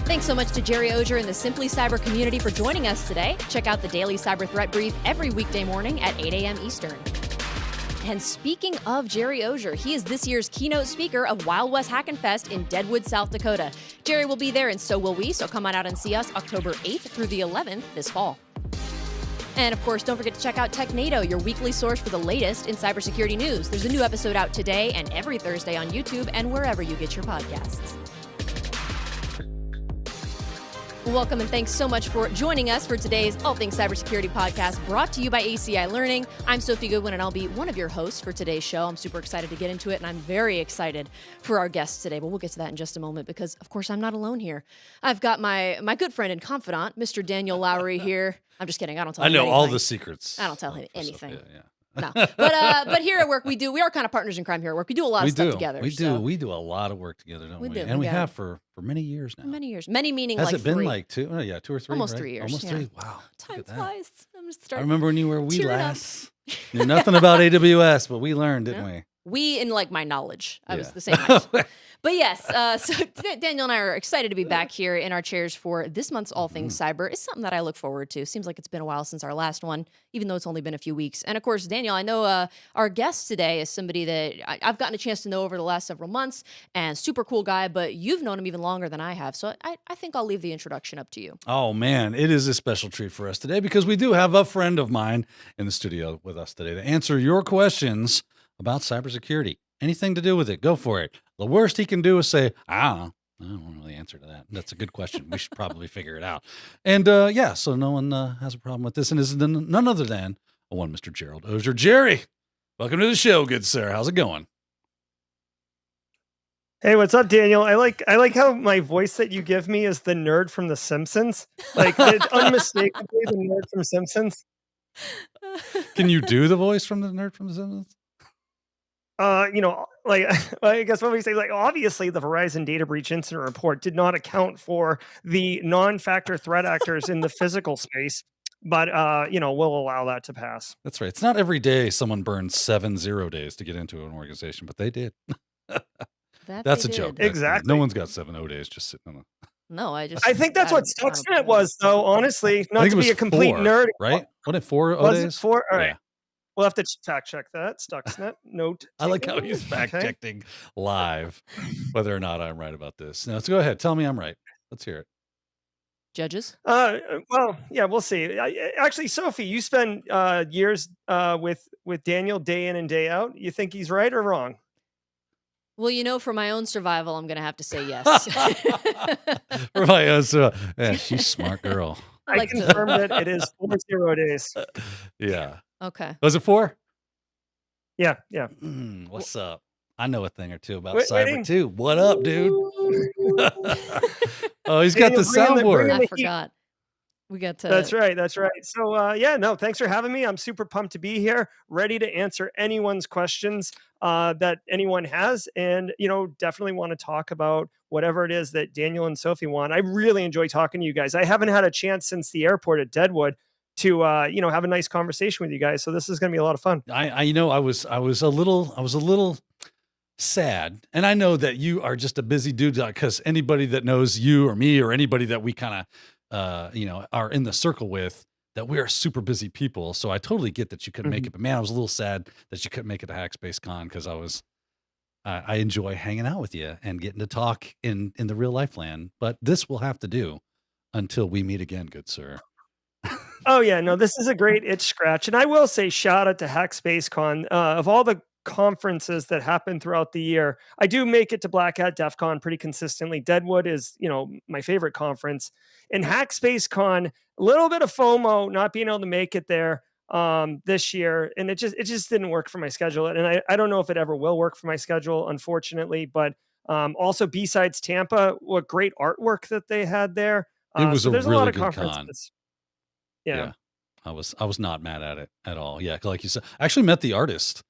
Thanks so much to Gerry Auger and the Simply Cyber community for joining us today. Check out the daily cyber threat brief every weekday morning at 8 a.m. Eastern. And speaking of Gerry Auger, he is this year's keynote speaker of Wild West Hackin' Fest in Deadwood, South Dakota. Gerry will be there and so will we, so come on out and see us October 8th through the 11th this fall. And of course, don't forget to check out TechNado, your weekly source for the latest in cybersecurity news. There's a new episode out today and every Thursday on YouTube and wherever you get your podcasts. Welcome and thanks so much for joining us for today's All Things Cybersecurity podcast brought to you by ACI Learning. I'm Sophie Goodwin and I'll be one of your hosts for today's show. I'm super excited to get into it and I'm very excited for our guests today, but we'll get to that in just a moment because, of course, I'm not alone here. I've got my good friend and confidant, Mr. Daniel Lowrie here. I'm just kidding. I don't tell him anything. I know all the secrets. I don't tell him anything. Yeah. No, but here at work we are kind of partners in crime here at work. We do a lot of stuff together. We do a lot of work together, don't we? And we have for many years now. Many years. Many meaning Has like it been 3. like 2? Oh, yeah, 2 or 3. Almost right? 3 years. Almost yeah. 3. Wow. Time flies. I'm just starting. I remember when you were wee lass. Knew nothing about AWS, but we learned, didn't we? We in like my knowledge. I was the same age. But yes, so Daniel and I are excited to be back here in our chairs for this month's All Things Cyber. It's something that I look forward to. Seems like it's been a while since our last one, even though it's only been a few weeks. And of course, Daniel, I know our guest today is somebody that I've gotten a chance to know over the last several months and super cool guy, but you've known him even longer than I have. So I think I'll leave the introduction up to you. Oh, man, it is a special treat for us today because we do have a friend of mine in the studio with us today to answer your questions about cybersecurity. Anything to do with it, go for it. The worst he can do is say, I don't know. I don't know the answer to that. That's a good question. We should probably figure it out. And so no one has a problem with this. And is none other than one Mr. Gerald Auger. Gerry, welcome to the show, good sir. How's it going? Hey, what's up, Daniel? I like how my voice that you give me is the nerd from The Simpsons. Like, it's unmistakably the nerd from Simpsons. Can you do the voice from the nerd from The Simpsons? I guess what we say, like, obviously the Verizon data breach incident report did not account for the non-factor threat actors in the physical space, but, we'll allow that to pass. That's right. It's not every day someone burns 7 0 days to get into an organization, but they did. That's a joke. Exactly. No one's got 7 0 days just sitting on a... No, I think that's what Stuxnet was, though, honestly, not to be a complete 4, nerd. Right? What, 4 0 was days? It 4? All right. Yeah. We'll have to fact check that. Stuxnet note. I like how he's fact checking live whether or not I'm right about this. Now, so go ahead. Tell me I'm right. Let's hear it. Judges? Well, yeah, we'll see. Actually, Sophie, you spend years with Daniel day in and day out. You think he's right or wrong? Well, for my own survival, I'm going to have to say yes. For my own survival. Yeah, she's a smart girl. I confirmed that it is 4 0 days. Yeah. Okay. Was it 4? Yeah. What's up? I know a thing or two about cyber too. What up, dude? Oh, he's got the soundboard. I forgot. We got to. That's right. So, thanks for having me. I'm super pumped to be here, ready to answer anyone's questions that anyone has. And, definitely want to talk about whatever it is that Daniel and Sophie want. I really enjoy talking to you guys. I haven't had a chance since the airport at Deadwood to have a nice conversation with you guys. So this is going to be a lot of fun. I was a little sad, and I know that you are just a busy dude because anybody that knows you or me or anybody that we kind of are in the circle with, that we are super busy people. So I totally get that you couldn't make it, but man, I was a little sad that you couldn't make it to Hackspace Con because I enjoy hanging out with you and getting to talk in the real life land. But this will have to do until we meet again, good sir. Oh yeah, no, this is a great itch scratch. And I will say shout out to Hackspace Con. Of all the conferences that happen throughout the year, I do make it to Black Hat DEF CON pretty consistently. Deadwood is, my favorite conference. And Hackspace Con, a little bit of FOMO not being able to make it there this year. And it just didn't work for my schedule. And I don't know if it ever will work for my schedule, unfortunately, but Also, B-Sides Tampa, what great artwork that they had there. It was So a there's a lot really of good con. conferences. Yeah. Yeah. I was not mad at it at all. Yeah, like you said, I actually met the artist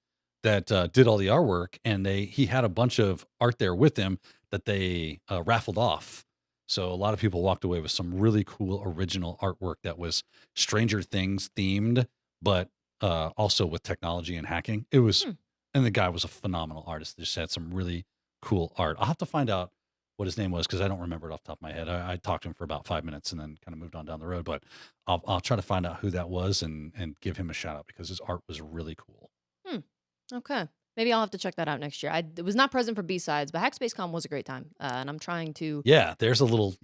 that did all the artwork, and he had a bunch of art there with him that they raffled off. So a lot of people walked away with some really cool original artwork that was Stranger Things themed, but also with technology and hacking. It was, Hmm. and the guy was a phenomenal artist. They just had some really cool art. I'll have to find out what his name was because I don't remember it off the top of my head. I talked to him for about 5 minutes and then kind of moved on down the road. But I'll try to find out who that was and give him a shout out because his art was really cool. Okay. Maybe I'll have to check that out next year. I was not present for B-Sides, but HackSpaceCon was a great time. And I'm trying to. Yeah, there's a little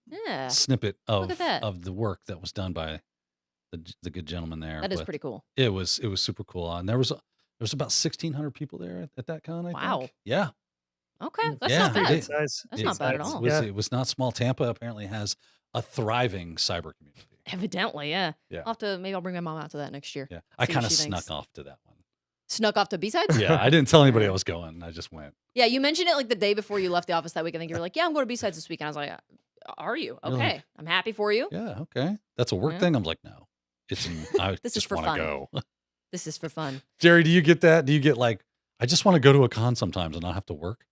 Yeah. snippet Look at that. of the work that was done by the good gentleman there. That is But pretty cool. it was super cool. And there was about 1,600 people there at that con. I Wow. think. Yeah. Okay. That's Yeah, not they bad. did. Size. That's not bad at Size. all. Yeah. It was not small. Tampa apparently has a thriving cyber community. Evidently, yeah. Yeah. Maybe I'll bring my mom out to that next year. Yeah, I See what kind of she snuck thinks. off to that one. Snuck off to B-Sides? Yeah, I didn't tell anybody I was going. I just went. Yeah, you mentioned it like the day before you left the office that week. I think you were like, yeah, I'm going to B-Sides this week. And I was like, are you? You're Okay. like, I'm happy for you. yeah, okay. That's a work Yeah. thing. I'm like, no, I This is just for want to fun. go. This is for fun. Gerry, do you get that? Do you get like, I just want to go to a con sometimes and not have to work?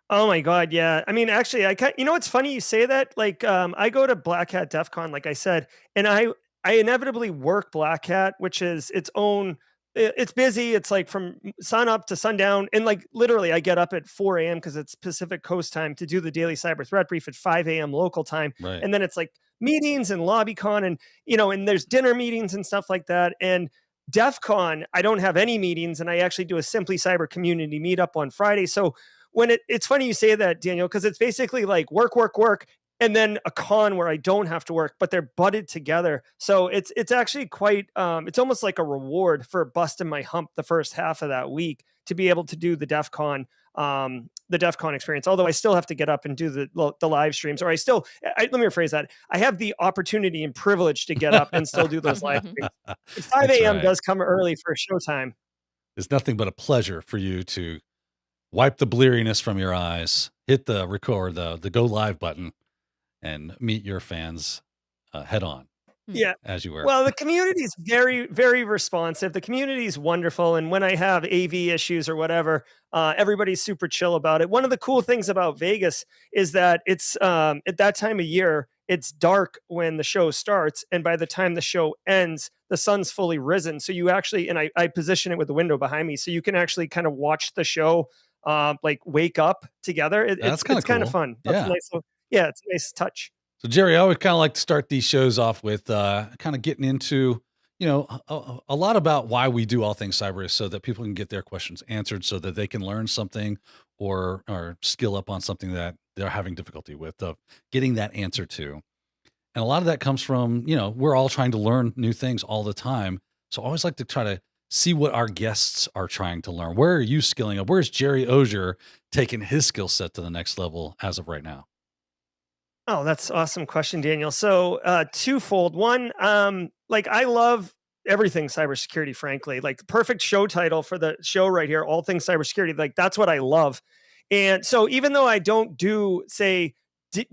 Oh my God, yeah. I mean, actually, you know, it's funny you say that. Like, I go to Black Hat DEF CON, like I said, and I inevitably work Black Hat, which is its own. It's busy. It's like from sun up to sundown, and like literally, I get up at 4 a.m. because it's Pacific Coast time to do the daily cyber threat brief at 5 a.m. local time, Right. and then it's like meetings and LobbyCon, and and there's dinner meetings and stuff like that, and. DEF CON, I don't have any meetings, and I actually do a Simply Cyber community meetup on Friday. So when it's funny you say that, Daniel, because it's basically like work, work, work, and then a con where I don't have to work, but they're butted together. So it's actually quite it's almost like a reward for busting my hump the first half of that week to be able to do the DEF CON experience. Although I still have to get up and do the live streams, or let me rephrase that. I have the opportunity and privilege to get up and still do those live streams. 5 That's a.m. right. does come early for showtime. It's nothing but a pleasure for you to wipe the bleariness from your eyes, hit the record, the go live button, and meet your fans head on. Yeah. As you were. Well, the community is very, very responsive. The community is wonderful. And when I have AV issues or whatever, everybody's super chill about it. One of the cool things about Vegas is that it's at that time of year, it's dark when the show starts. And by the time the show ends, the sun's fully risen. So you actually, and I position it with the window behind me, so you can actually kind of watch the show, like wake up together. That's kind of kind cool. of fun. That's Yeah. it's a nice touch. So Gerry, I would kind of like to start these shows off with kind of getting into, a lot about why we do all things cyber is so that people can get their questions answered so that they can learn something or skill up on something that they're having difficulty with, getting that answer to. And a lot of that comes from, we're all trying to learn new things all the time. So I always like to try to see what our guests are trying to learn. Where are you skilling up? Where's Gerry Auger taking his skill set to the next level as of right now? Oh, that's an awesome question, Daniel. So twofold. One, like I love everything cybersecurity, frankly. Like the perfect show title for the show right here, All Things Cybersecurity. Like that's what I love. And so even though I don't do, say,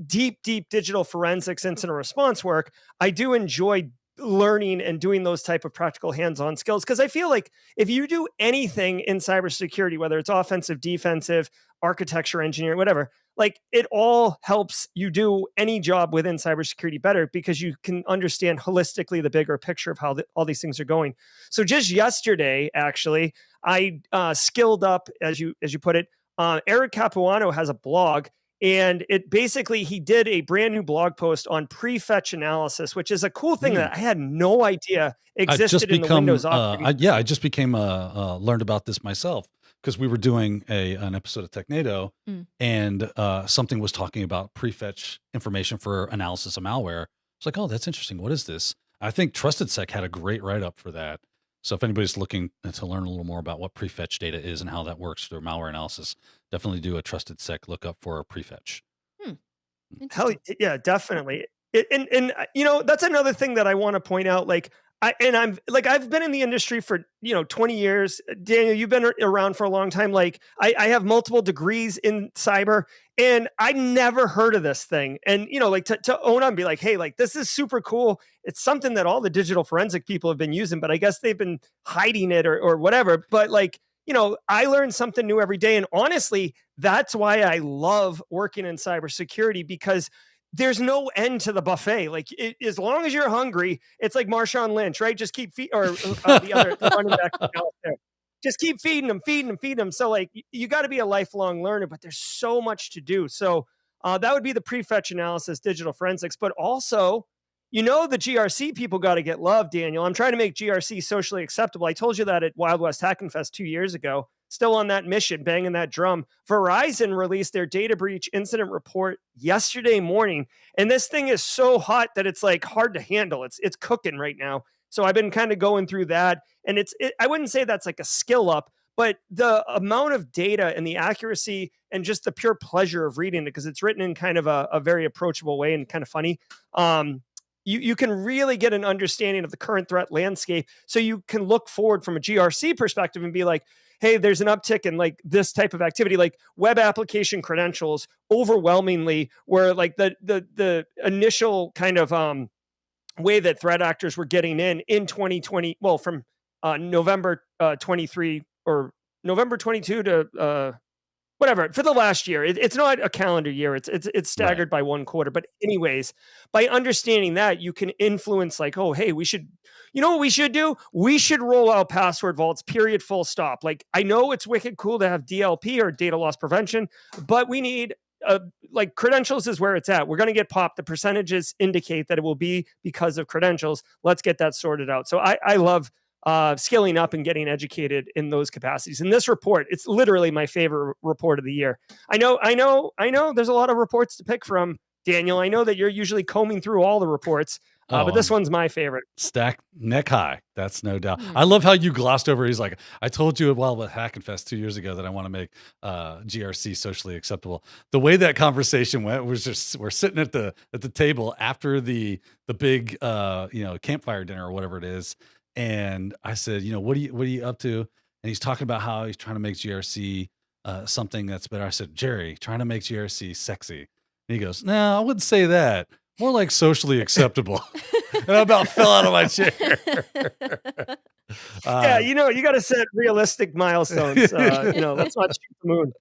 deep digital forensics incident response work, I do enjoy learning and doing those type of practical hands-on skills, because I feel like if you do anything in cybersecurity, whether it's offensive, defensive, architecture, engineering, whatever, like it all helps you do any job within cybersecurity better because you can understand holistically the bigger picture of how all these things are going. So just yesterday, actually, I skilled up, as you put it. Eric Capuano has a blog, and it basically, he did a brand new blog post on Prefetch analysis, which is a cool thing that I had no idea existed in the Windows operating. I just became learned about this myself because we were doing an episode of TechNado, and something was talking about Prefetch information for analysis of malware. It's like, oh, that's interesting. What is this? I think TrustedSec had a great write-up for that. So if anybody's looking to learn a little more about what Prefetch data is and how that works through malware analysis, definitely do a TrustedSec lookup for a Prefetch. Hell yeah, definitely. And that's another thing that I want to point out. Like, I've been in the industry for, 20 years. Daniel, you've been around for a long time. Like I have multiple degrees in cyber and I never heard of this thing. And, like to own up and be like, hey, like this is super cool. It's something that all the digital forensic people have been using, but I guess they've been hiding it or whatever. But like, I learn something new every day. And honestly, that's why I love working in cybersecurity, because there's no end to the buffet. Like as long as you're hungry, it's like Marshawn Lynch, right? Just keep the running back out there. Just keep feeding them. So like you got to be a lifelong learner, but there's so much to do. So that would be the Prefetch analysis, digital forensics, but also, the GRC people got to get love, Daniel. I'm trying to make GRC socially acceptable. I told you that at Wild West Hacking Fest 2 years ago. Still on that mission, banging that drum. Verizon released their data breach incident report yesterday morning, and this thing is so hot that it's like hard to handle. It's cooking right now. So I've been kind of going through that, and I wouldn't say that's like a skill up, but the amount of data and the accuracy and just the pure pleasure of reading it, because it's written in kind of a very approachable way and kind of funny. You can really get an understanding of the current threat landscape, so you can look forward from a GRC perspective and be like, hey, there's an uptick in like this type of activity, like web application credentials overwhelmingly, where like the initial kind of way that threat actors were getting in 2020, well, from November 23 or November 22 to whatever, for the last year. It's not a calendar year. It's staggered by one quarter. But anyways, by understanding that, you can influence like, oh, hey, we should, what we should do? We should roll out password vaults, period, full stop. Like, I know it's wicked cool to have DLP or data loss prevention, but we need like credentials is where it's at. We're going to get popped. The percentages indicate that it will be because of credentials. Let's get that sorted out. So I love skilling up and getting educated in those capacities. In this report, it's literally my favorite report of the year. I know. There's a lot of reports to pick from, Daniel. I know that you're usually combing through all the reports, but this one's my favorite. Stack neck high. That's no doubt. I love how you glossed over. He's like, I told you while with Hacking Fest 2 years ago that I want to make GRC socially acceptable. The way that conversation went was just, we're sitting at the table after the big campfire dinner or whatever it is. And I said, what are you up to? And he's talking about how he's trying to make GRC something that's better. I said, Gerry, trying to make GRC sexy. And he goes, no, I wouldn't say that. More like socially acceptable. And I about fell out of my chair. Yeah, you got to set realistic milestones. Let's not shoot the moon.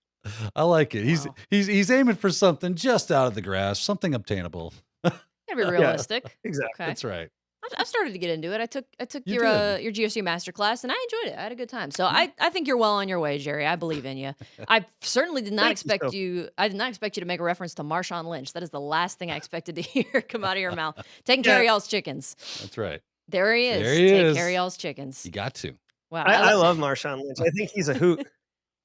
I like it. He's aiming for something just out of the grasp, something obtainable. Gotta be realistic. Yeah, exactly. Okay. That's right. I've started to get into it. I took your GRC masterclass and I enjoyed it. I had a good time. So I think you're well on your way, Gerry. I believe in you. I certainly did not expect you. I did not expect you to make a reference to Marshawn Lynch. That is the last thing I expected to hear come out of your mouth. Taking care of y'all's chickens. That's right. There he is. Take care of y'all's chickens. You got to. Wow. I love Marshawn Lynch. I think he's a hoot.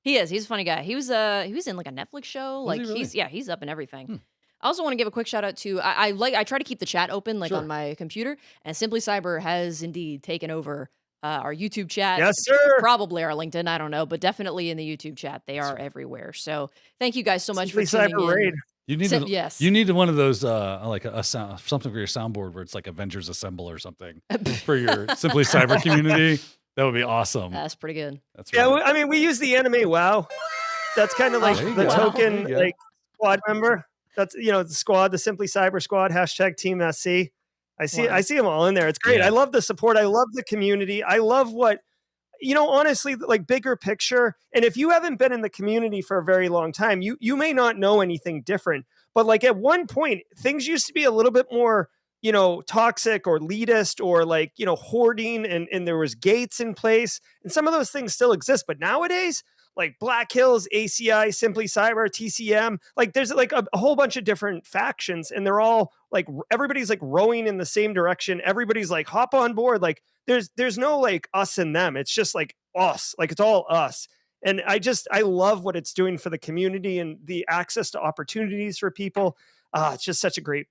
He is. He's a funny guy. He was in like a Netflix show. Was like he really? he's up in everything. I also want to give a quick shout out to I try to keep the chat open on my computer, and Simply Cyber has indeed taken over our YouTube chat. Yes, sir. Probably our LinkedIn, I don't know, but definitely in the YouTube chat. They are everywhere. So thank you guys so much Simply for tuning Cyber in. Raid. You need one of those like a sound, something for your soundboard where it's like Avengers Assemble or something for your Simply Cyber community. That would be awesome. That's pretty good. That's right. Yeah, I mean, we use the anime WoW. That's kind of like the token like squad member. That's the squad, the Simply Cyber squad, #Team SC. I see them all in there. It's great. Yeah. I love the support. I love the community. I love what, honestly, like bigger picture. And if you haven't been in the community for a very long time, you may not know anything different. But like at one point, things used to be a little bit more, toxic or elitist or like, hoarding and there was gates in place. And some of those things still exist. But nowadays, like Black Hills, ACI, Simply Cyber, TCM, like there's like a whole bunch of different factions and they're all like, everybody's like rowing in the same direction. Everybody's like hop on board. Like there's no like us and them. It's just like us, like it's all us. And I love what it's doing for the community and the access to opportunities for people. It's just such a great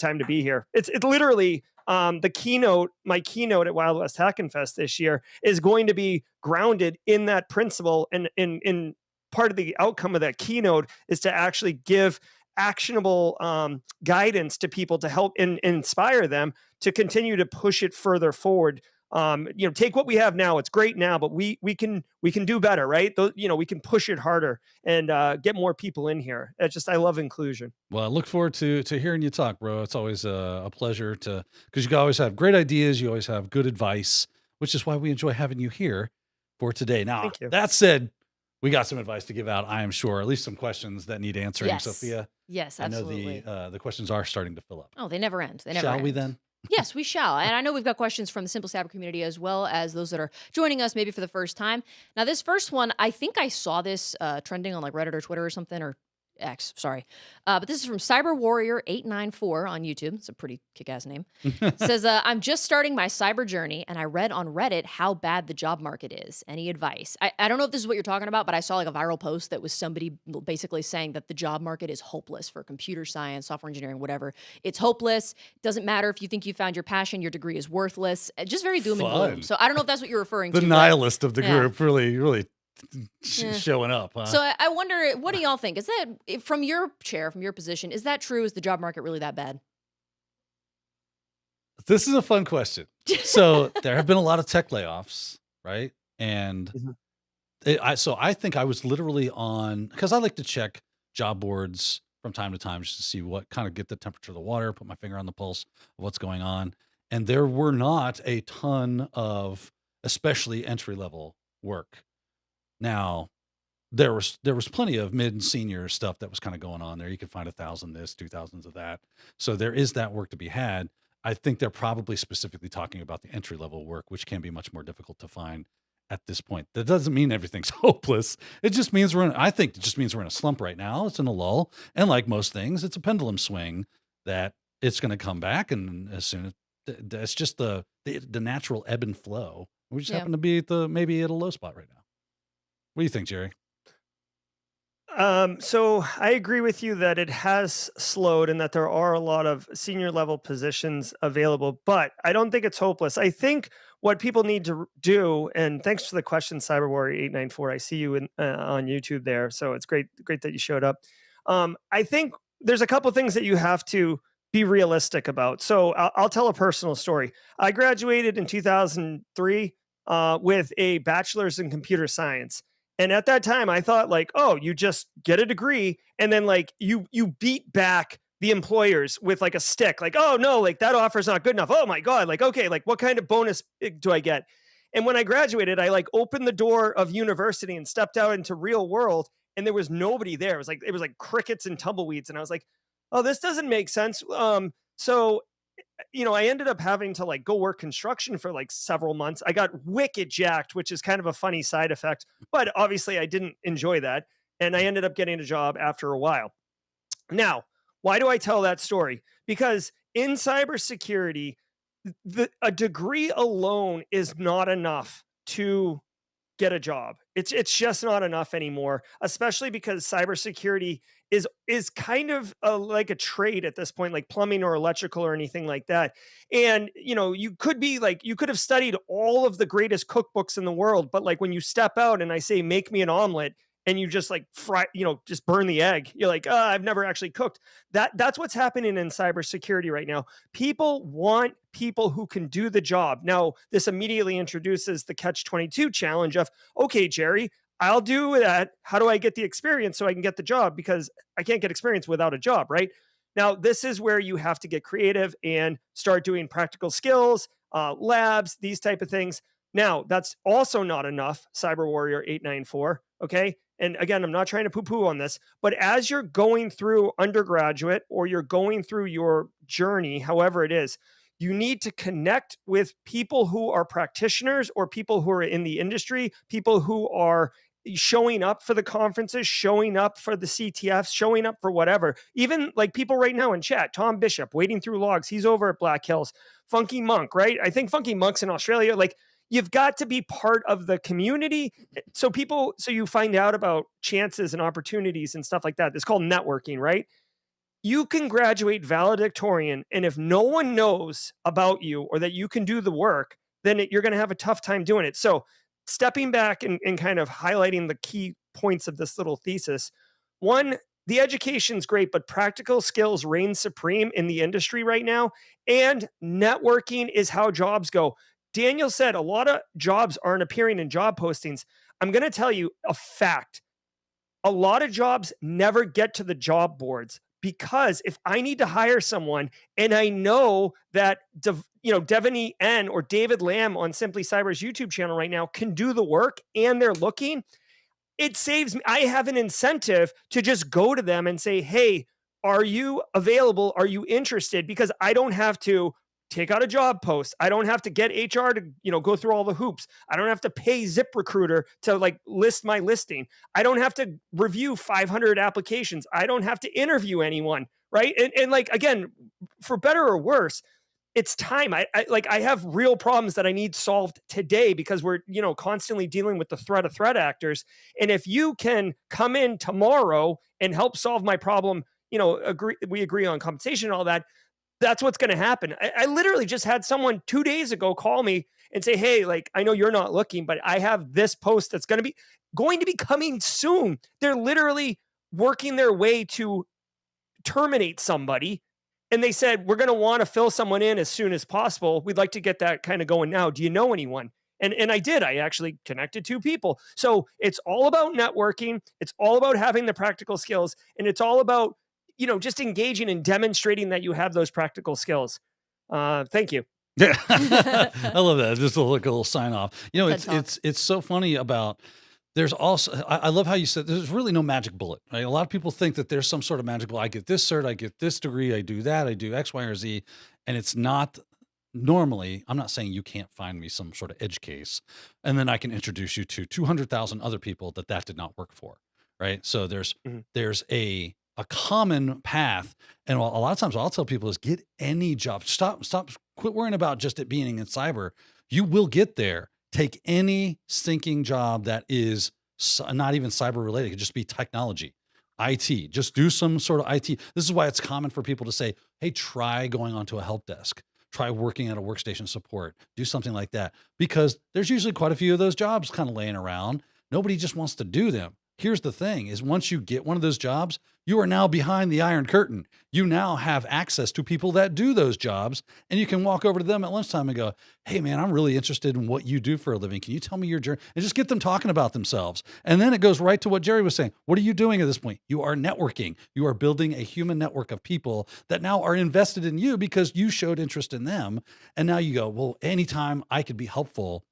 time to be here. It's literally my keynote at Wild West Hacking Fest this year is going to be grounded in that principle. And in part of the outcome of that keynote is to actually give actionable guidance to people to help and inspire them to continue to push it further forward. Take what we have now. It's great now, but we can do better, right? We can push it harder and get more people in here. I love inclusion. Well, I look forward to hearing you talk, bro. It's always a pleasure because you always have great ideas. You always have good advice, which is why we enjoy having you here for today. Now, Thank you. that said, we got some advice to give out, I am sure, at least some questions that need answering. Yes. Sophia, Yes, I know absolutely. the questions are starting to fill up. Oh, they never end. They never Shall end. we then? Yes, we shall. And I know we've got questions from the Simple Cyber community as well as those that are joining us maybe for the first time. Now, this first one, I think I saw this trending on like Reddit or Twitter or something, or X, sorry. But this is from Cyber Warrior 894 on YouTube. It's a pretty kick-ass name. It says, I'm just starting my cyber journey, and I read on Reddit how bad the job market is. Any advice? I don't know if this is what you're talking about, but I saw like a viral post that was somebody basically saying that the job market is hopeless for computer science, software engineering, whatever. It's hopeless. Doesn't matter if you think you found your passion, your degree is worthless. Just very doom and gloom. Fun. So I don't know if that's what you're referring The to. nihilist of the yeah. group really Yeah. showing up. Huh? So I wonder, what do y'all think? Is that, from your chair, from your position, is that true? Is the job market really that bad? This is a fun question. So there have been a lot of tech layoffs, right? And I think I was literally on, because I like to check job boards from time to time just to see what kind of get the temperature of the water, put my finger on the pulse of what's going on. And there were not a ton of, especially entry level work. Now, there was plenty of mid and senior stuff that was kind of going on there. You could find 1,000 this, 2,000s of that. So there is that work to be had. I think they're probably specifically talking about the entry level work, which can be much more difficult to find at this point. That doesn't mean everything's hopeless. It just means I think it just means we're in a slump right now. It's in a lull. And like most things, it's a pendulum swing that it's going to come back. And as soon as it's just the natural ebb and flow. We just happen to be maybe at a low spot right now. What do you think, Gerry? So I agree with you that it has slowed and that there are a lot of senior level positions available, but I don't think it's hopeless. I think what people need to do, and thanks for the question, Cyber Warrior 894. I see you on YouTube there, so it's great that you showed up. I think there's a couple things that you have to be realistic about. So I'll tell a personal story. I graduated in 2003 with a bachelor's in computer science. And at that time, I thought like, oh, you just get a degree and then like you beat back the employers with like a stick. Like, oh no, like that offer's not good enough. Oh my God. Like, okay, like what kind of bonus do I get? And when I graduated, I like opened the door of university and stepped out into real world and there was nobody there. It was like crickets and tumbleweeds. And I was like, oh, this doesn't make sense. So I ended up having to like go work construction for like several months. I got wicked jacked, which is kind of a funny side effect, but obviously I didn't enjoy that. And I ended up getting a job after a while. Now, why do I tell that story? Because in cybersecurity, a degree alone is not enough to get a job. It's just not enough anymore, especially because cybersecurity is kind of like a trade at this point, like plumbing or electrical or anything like that. And you could have studied all of the greatest cookbooks in the world, but like when you step out and I say make me an omelet and you just like fry, just burn the egg, you're like, oh, I've never actually cooked. That's what's happening in cybersecurity right now. People want people who can do the job. Now, this immediately introduces the catch-22 challenge of, okay, Gerry, I'll do that. How do I get the experience so I can get the job? Because I can't get experience without a job, right? Now, this is where you have to get creative and start doing practical skills, labs, these type of things. Now, that's also not enough, Cyber Warrior 894, okay? And again, I'm not trying to poo-poo on this, but as you're going through undergraduate or you're going through your journey, however it is, you need to connect with people who are practitioners or people who are in the industry, people who are showing up for the conferences, showing up for the CTFs, showing up for whatever. Even like people right now in chat, Tom Bishop, wading through logs, he's over at Black Hills. Funky Monk, right? I think Funky Monk's in Australia. Like, you've got to be part of the community. So you find out about chances and opportunities and stuff like that. It's called networking, right? You can graduate valedictorian, and if no one knows about you or that you can do the work, then you're going to have a tough time doing it. So stepping back and kind of highlighting the key points of this little thesis. One, the education's great, but practical skills reign supreme in the industry right now. And networking is how jobs go. Daniel said a lot of jobs aren't appearing in job postings. I'm going to tell you a fact. A lot of jobs never get to the job boards, because if I need to hire someone and I know that Devaney N or David Lamb on Simply Cyber's YouTube channel right now can do the work and they're looking, it saves me. I have an incentive to just go to them and say, hey, are you available? Are you interested? Because I don't have to take out a job post. I don't have to get HR to, go through all the hoops. I don't have to pay ZipRecruiter to list my listing. I don't have to review 500 applications. I don't have to interview anyone. Right. And again, for better or worse, it's time. I have real problems that I need solved today, because we're, constantly dealing with the threat of threat actors. And if you can come in tomorrow and help solve my problem, we agree on compensation and all that, that's what's going to happen. I literally just had someone 2 days ago call me and say, hey, I know you're not looking, but I have this post that's going to be coming soon. They're literally working their way to terminate somebody. And they said, we're going to want to fill someone in as soon as possible. We'd like to get that kind of going now. Do you know anyone? And I did. I actually connected 2 people. So it's all about networking. It's all about having the practical skills. And it's all about, just engaging and demonstrating that you have those practical skills. Thank you. Yeah, I love that. Just a little sign off. Good talk. It's so funny about. There's also, I love how you said there's really no magic bullet, right? A lot of people think that there's some sort of magic bullet. I get this cert, I get this degree, I do that, I do X, Y, or Z. And it's not normally, I'm not saying you can't find me some sort of edge case and then I can introduce you to 200,000 other people that did not work for, right? So there's a common path. And a lot of times what I'll tell people is get any job. Quit worrying about just it being in cyber. You will get there. Take any stinking job that is not even cyber related. It could just be technology, IT. Just do some sort of IT. This is why it's common for people to say, hey, try going onto a help desk. Try working at a workstation support. Do something like that. Because there's usually quite a few of those jobs kind of laying around. Nobody just wants to do them. Here's the thing is once you get one of those jobs, you are now behind the Iron Curtain. You now have access to people that do those jobs, and you can walk over to them at lunchtime and go, hey man, I'm really interested in what you do for a living. Can you tell me your journey? And just get them talking about themselves. And then it goes right to what Gerry was saying. What are you doing at this point? You are networking. You are building a human network of people that now are invested in you because you showed interest in them. And now you go, well, anytime I could be helpful,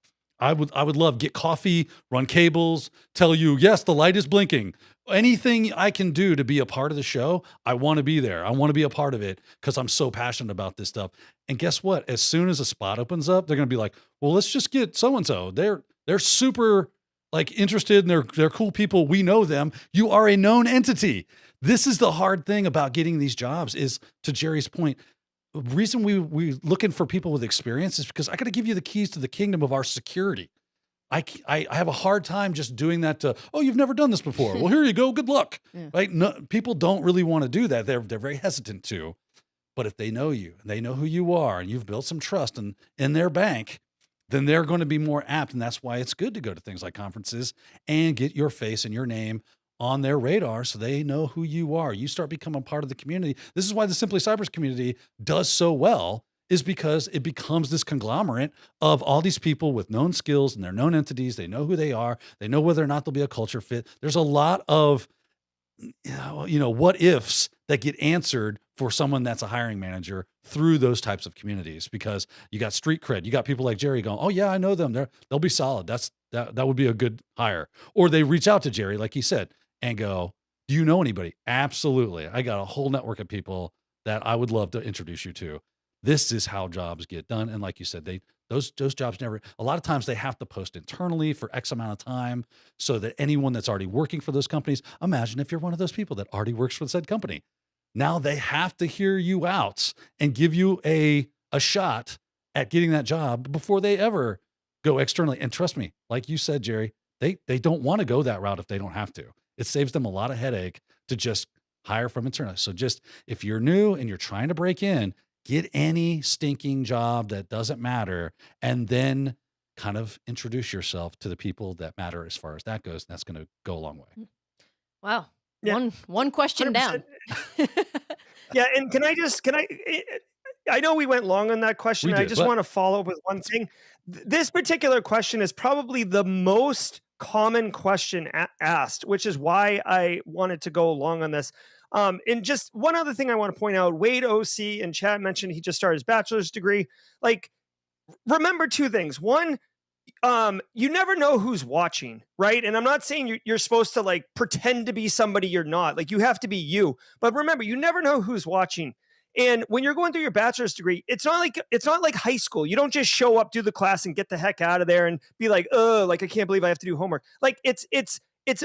I would love get coffee, run cables, tell you, yes, the light is blinking. Anything I can do to be a part of the show, I want to be there. I want to be a part of it because I'm so passionate about this stuff. And guess what? As soon as a spot opens up, they're going to be like, well, let's just get so-and-so. They're super interested and they're cool people. We know them. You are a known entity. This is the hard thing about getting these jobs is, to Gerry's point, the reason we looking for people with experience is because I got to give you the keys to the kingdom of our security. I have a hard time just doing that to, oh, you've never done this before. Well, here you go. Good luck. Yeah. Right. No, people don't really want to do that. They're very hesitant to, but if they know you, they know who you are and you've built some trust in their bank, then they're going to be more apt. And that's why it's good to go to things like conferences and get your face and your name on their radar so they know who you are. You start becoming part of the community. This is why the Simply Cybers community does so well, is because it becomes this conglomerate of all these people with known skills and they're known entities. They know who they are. They know whether or not they'll be a culture fit. There's a lot of, what ifs that get answered for someone that's a hiring manager through those types of communities, because you got street cred. You got people like Gerry going, oh yeah, I know them. They'll be solid. That would be a good hire. Or they reach out to Gerry, like he said, and go, do you know anybody? Absolutely. I got a whole network of people that I would love to introduce you to. This is how jobs get done. And like you said, those jobs never, a lot of times they have to post internally for X amount of time so that anyone that's already working for those companies, imagine if you're one of those people that already works for said company. Now they have to hear you out and give you a shot at getting that job before they ever go externally. And trust me, like you said, Gerry, they don't want to go that route if they don't have to. It saves them a lot of headache to just hire from internally. So just, if you're new and you're trying to break in, get any stinking job that doesn't matter, and then kind of introduce yourself to the people that matter as far as that goes. And that's going to go a long way. Wow. Yeah, One question 100%. down. Yeah, and I know we went long on that question. We I did, just but want to follow up with one thing. This particular question is probably the most common question asked, which is why I wanted to go long on this. And just one other thing I want to point out, Wade OC in chat mentioned he just started his bachelor's degree. Like, remember two things. One, you never know who's watching, right? And I'm not saying you're supposed to like pretend to be somebody you're not. Like, you have to be you. But remember, you never know who's watching. And when you're going through your bachelor's degree, it's not like high school. You don't just show up, do the class, and get the heck out of there and be like, oh, like I can't believe I have to do homework. Like, it's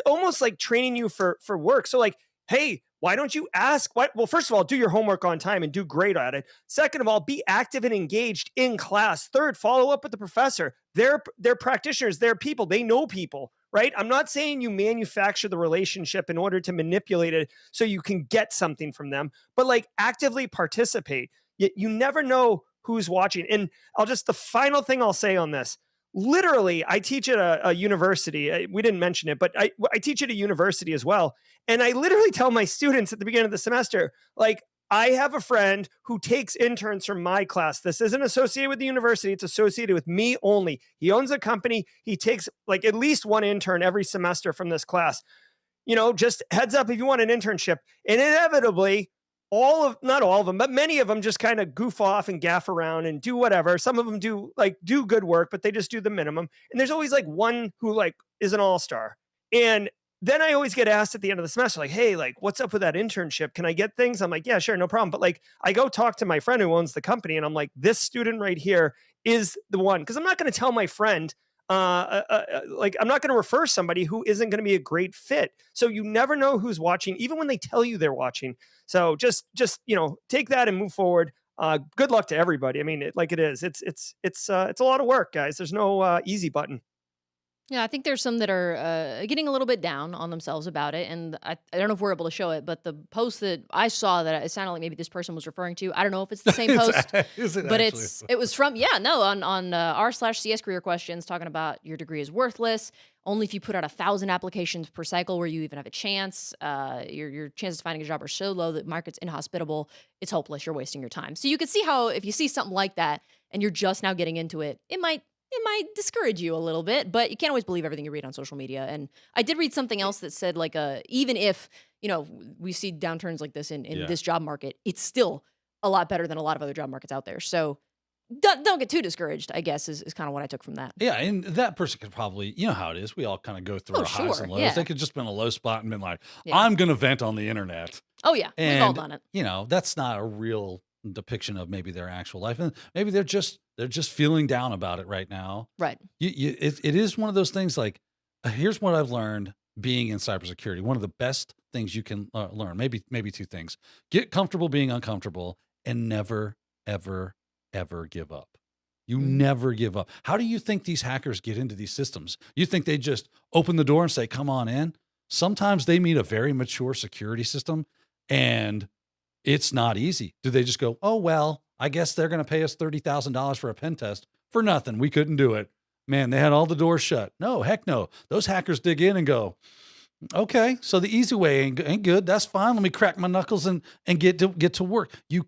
almost like training you for work. So like, hey, why don't you ask? Well, first of all, do your homework on time and do great at it. Second of all, be active and engaged in class. Third, follow up with the professor. They're practitioners. They're people. They know people, right? I'm not saying you manufacture the relationship in order to manipulate it so you can get something from them, but like actively participate. You never know who's watching. And the final thing I'll say on this. Literally, I teach at a university. We didn't mention it, but I teach at a university as well. And I literally tell my students at the beginning of the semester, like, I have a friend who takes interns from my class. This isn't associated with the university. It's associated with me only. He owns a company. He takes like at least one intern every semester from this class. Just heads up if you want an internship. And inevitably, not all of them, but many of them just kind of goof off and gaff around and do whatever. Some of them do good work, but they just do the minimum. And there's always like one who like is an all-star. And then I always get asked at the end of the semester, like, hey, like, what's up with that internship? Can I get things? I'm like, yeah, sure, no problem. But like, I go talk to my friend who owns the company, and I'm like, this student right here is the one. Because I'm not going to tell my friend, like, I'm not going to refer somebody who isn't going to be a great fit. So you never know who's watching, even when they tell you they're watching. So just take that and move forward. Good luck to everybody. I mean, it is. It's a lot of work, guys. There's no easy button. Yeah, I think there's some that are getting a little bit down on themselves about it. And I don't know if we're able to show it, but the post that I saw that it sounded like maybe this person was referring to, I don't know if it's the same post, Is it but actually? it was from, on r/CS career questions talking about your degree is worthless. Only if you put out 1,000 applications per cycle where you even have a chance. Your chances of finding a job are so low that market's inhospitable. It's hopeless. You're wasting your time. So you could see how if you see something like that and you're just now getting into it, it might discourage you a little bit, but you can't always believe everything you read on social media. And I did read something else that said like even if, we see downturns like this in this job market, it's still a lot better than a lot of other job markets out there. So don't get too discouraged, I guess, is kind of what I took from that. Yeah, and that person could probably, you know how it is. We all kind of go through our highs and lows. Yeah. They could just been a low spot and been like, Yeah. I'm going to vent on the internet. Oh yeah, we've all And, done it. that's not a real depiction of maybe their actual life. And maybe they're just feeling down about it right now. Right. It is one of those things like, here's what I've learned being in cybersecurity. One of the best things you can learn, maybe two things: get comfortable being uncomfortable, and never, ever, ever give up. You never give up. How do you think these hackers get into these systems? You think they just open the door and say, come on in? Sometimes they meet a very mature security system, and it's not easy. Do they just go, oh, well, I guess they're going to pay us $30,000 for a pen test for nothing? We couldn't do it. Man, they had all the doors shut. No, heck no. Those hackers dig in and go, okay, so the easy way ain't good. That's fine. Let me crack my knuckles and get to work. You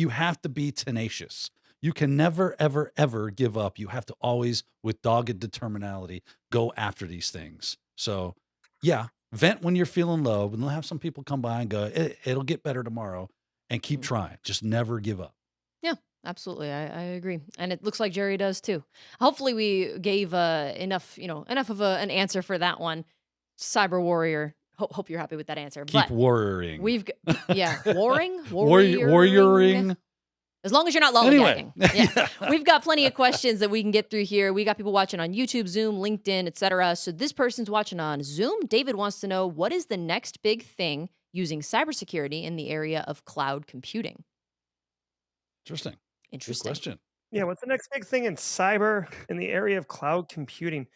have to be tenacious. You can never, ever, ever give up. You have to always, with dogged determinality, go after these things. So yeah, vent when you're feeling low, and they'll have some people come by and go, it'll get better tomorrow, and keep trying. Just never give up. Yeah, absolutely. I agree. And it looks like Gerry does too. Hopefully we gave enough of an answer for that one. Cyber warrior. Hope you're happy with that answer. Keep warrioring. Warrioring. As long as you're not lollygagging. Anyway. Yeah. We've got plenty of questions that we can get through here. We got people watching on YouTube, Zoom, LinkedIn, etc. So this person's watching on Zoom. David wants to know, what is the next big thing using cybersecurity in the area of cloud computing? Interesting. Good question. Yeah, what's the next big thing in cyber in the area of cloud computing?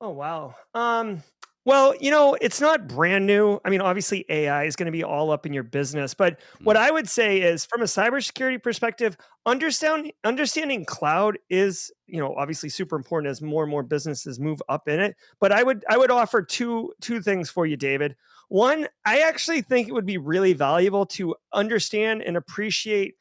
Oh, wow. Well, it's not brand new. I mean, obviously AI is going to be all up in your business, but what I would say is, from a cybersecurity perspective, understanding cloud is, obviously super important as more and more businesses move up in it. But I would offer two things for you, David. One, I actually think it would be really valuable to understand and appreciate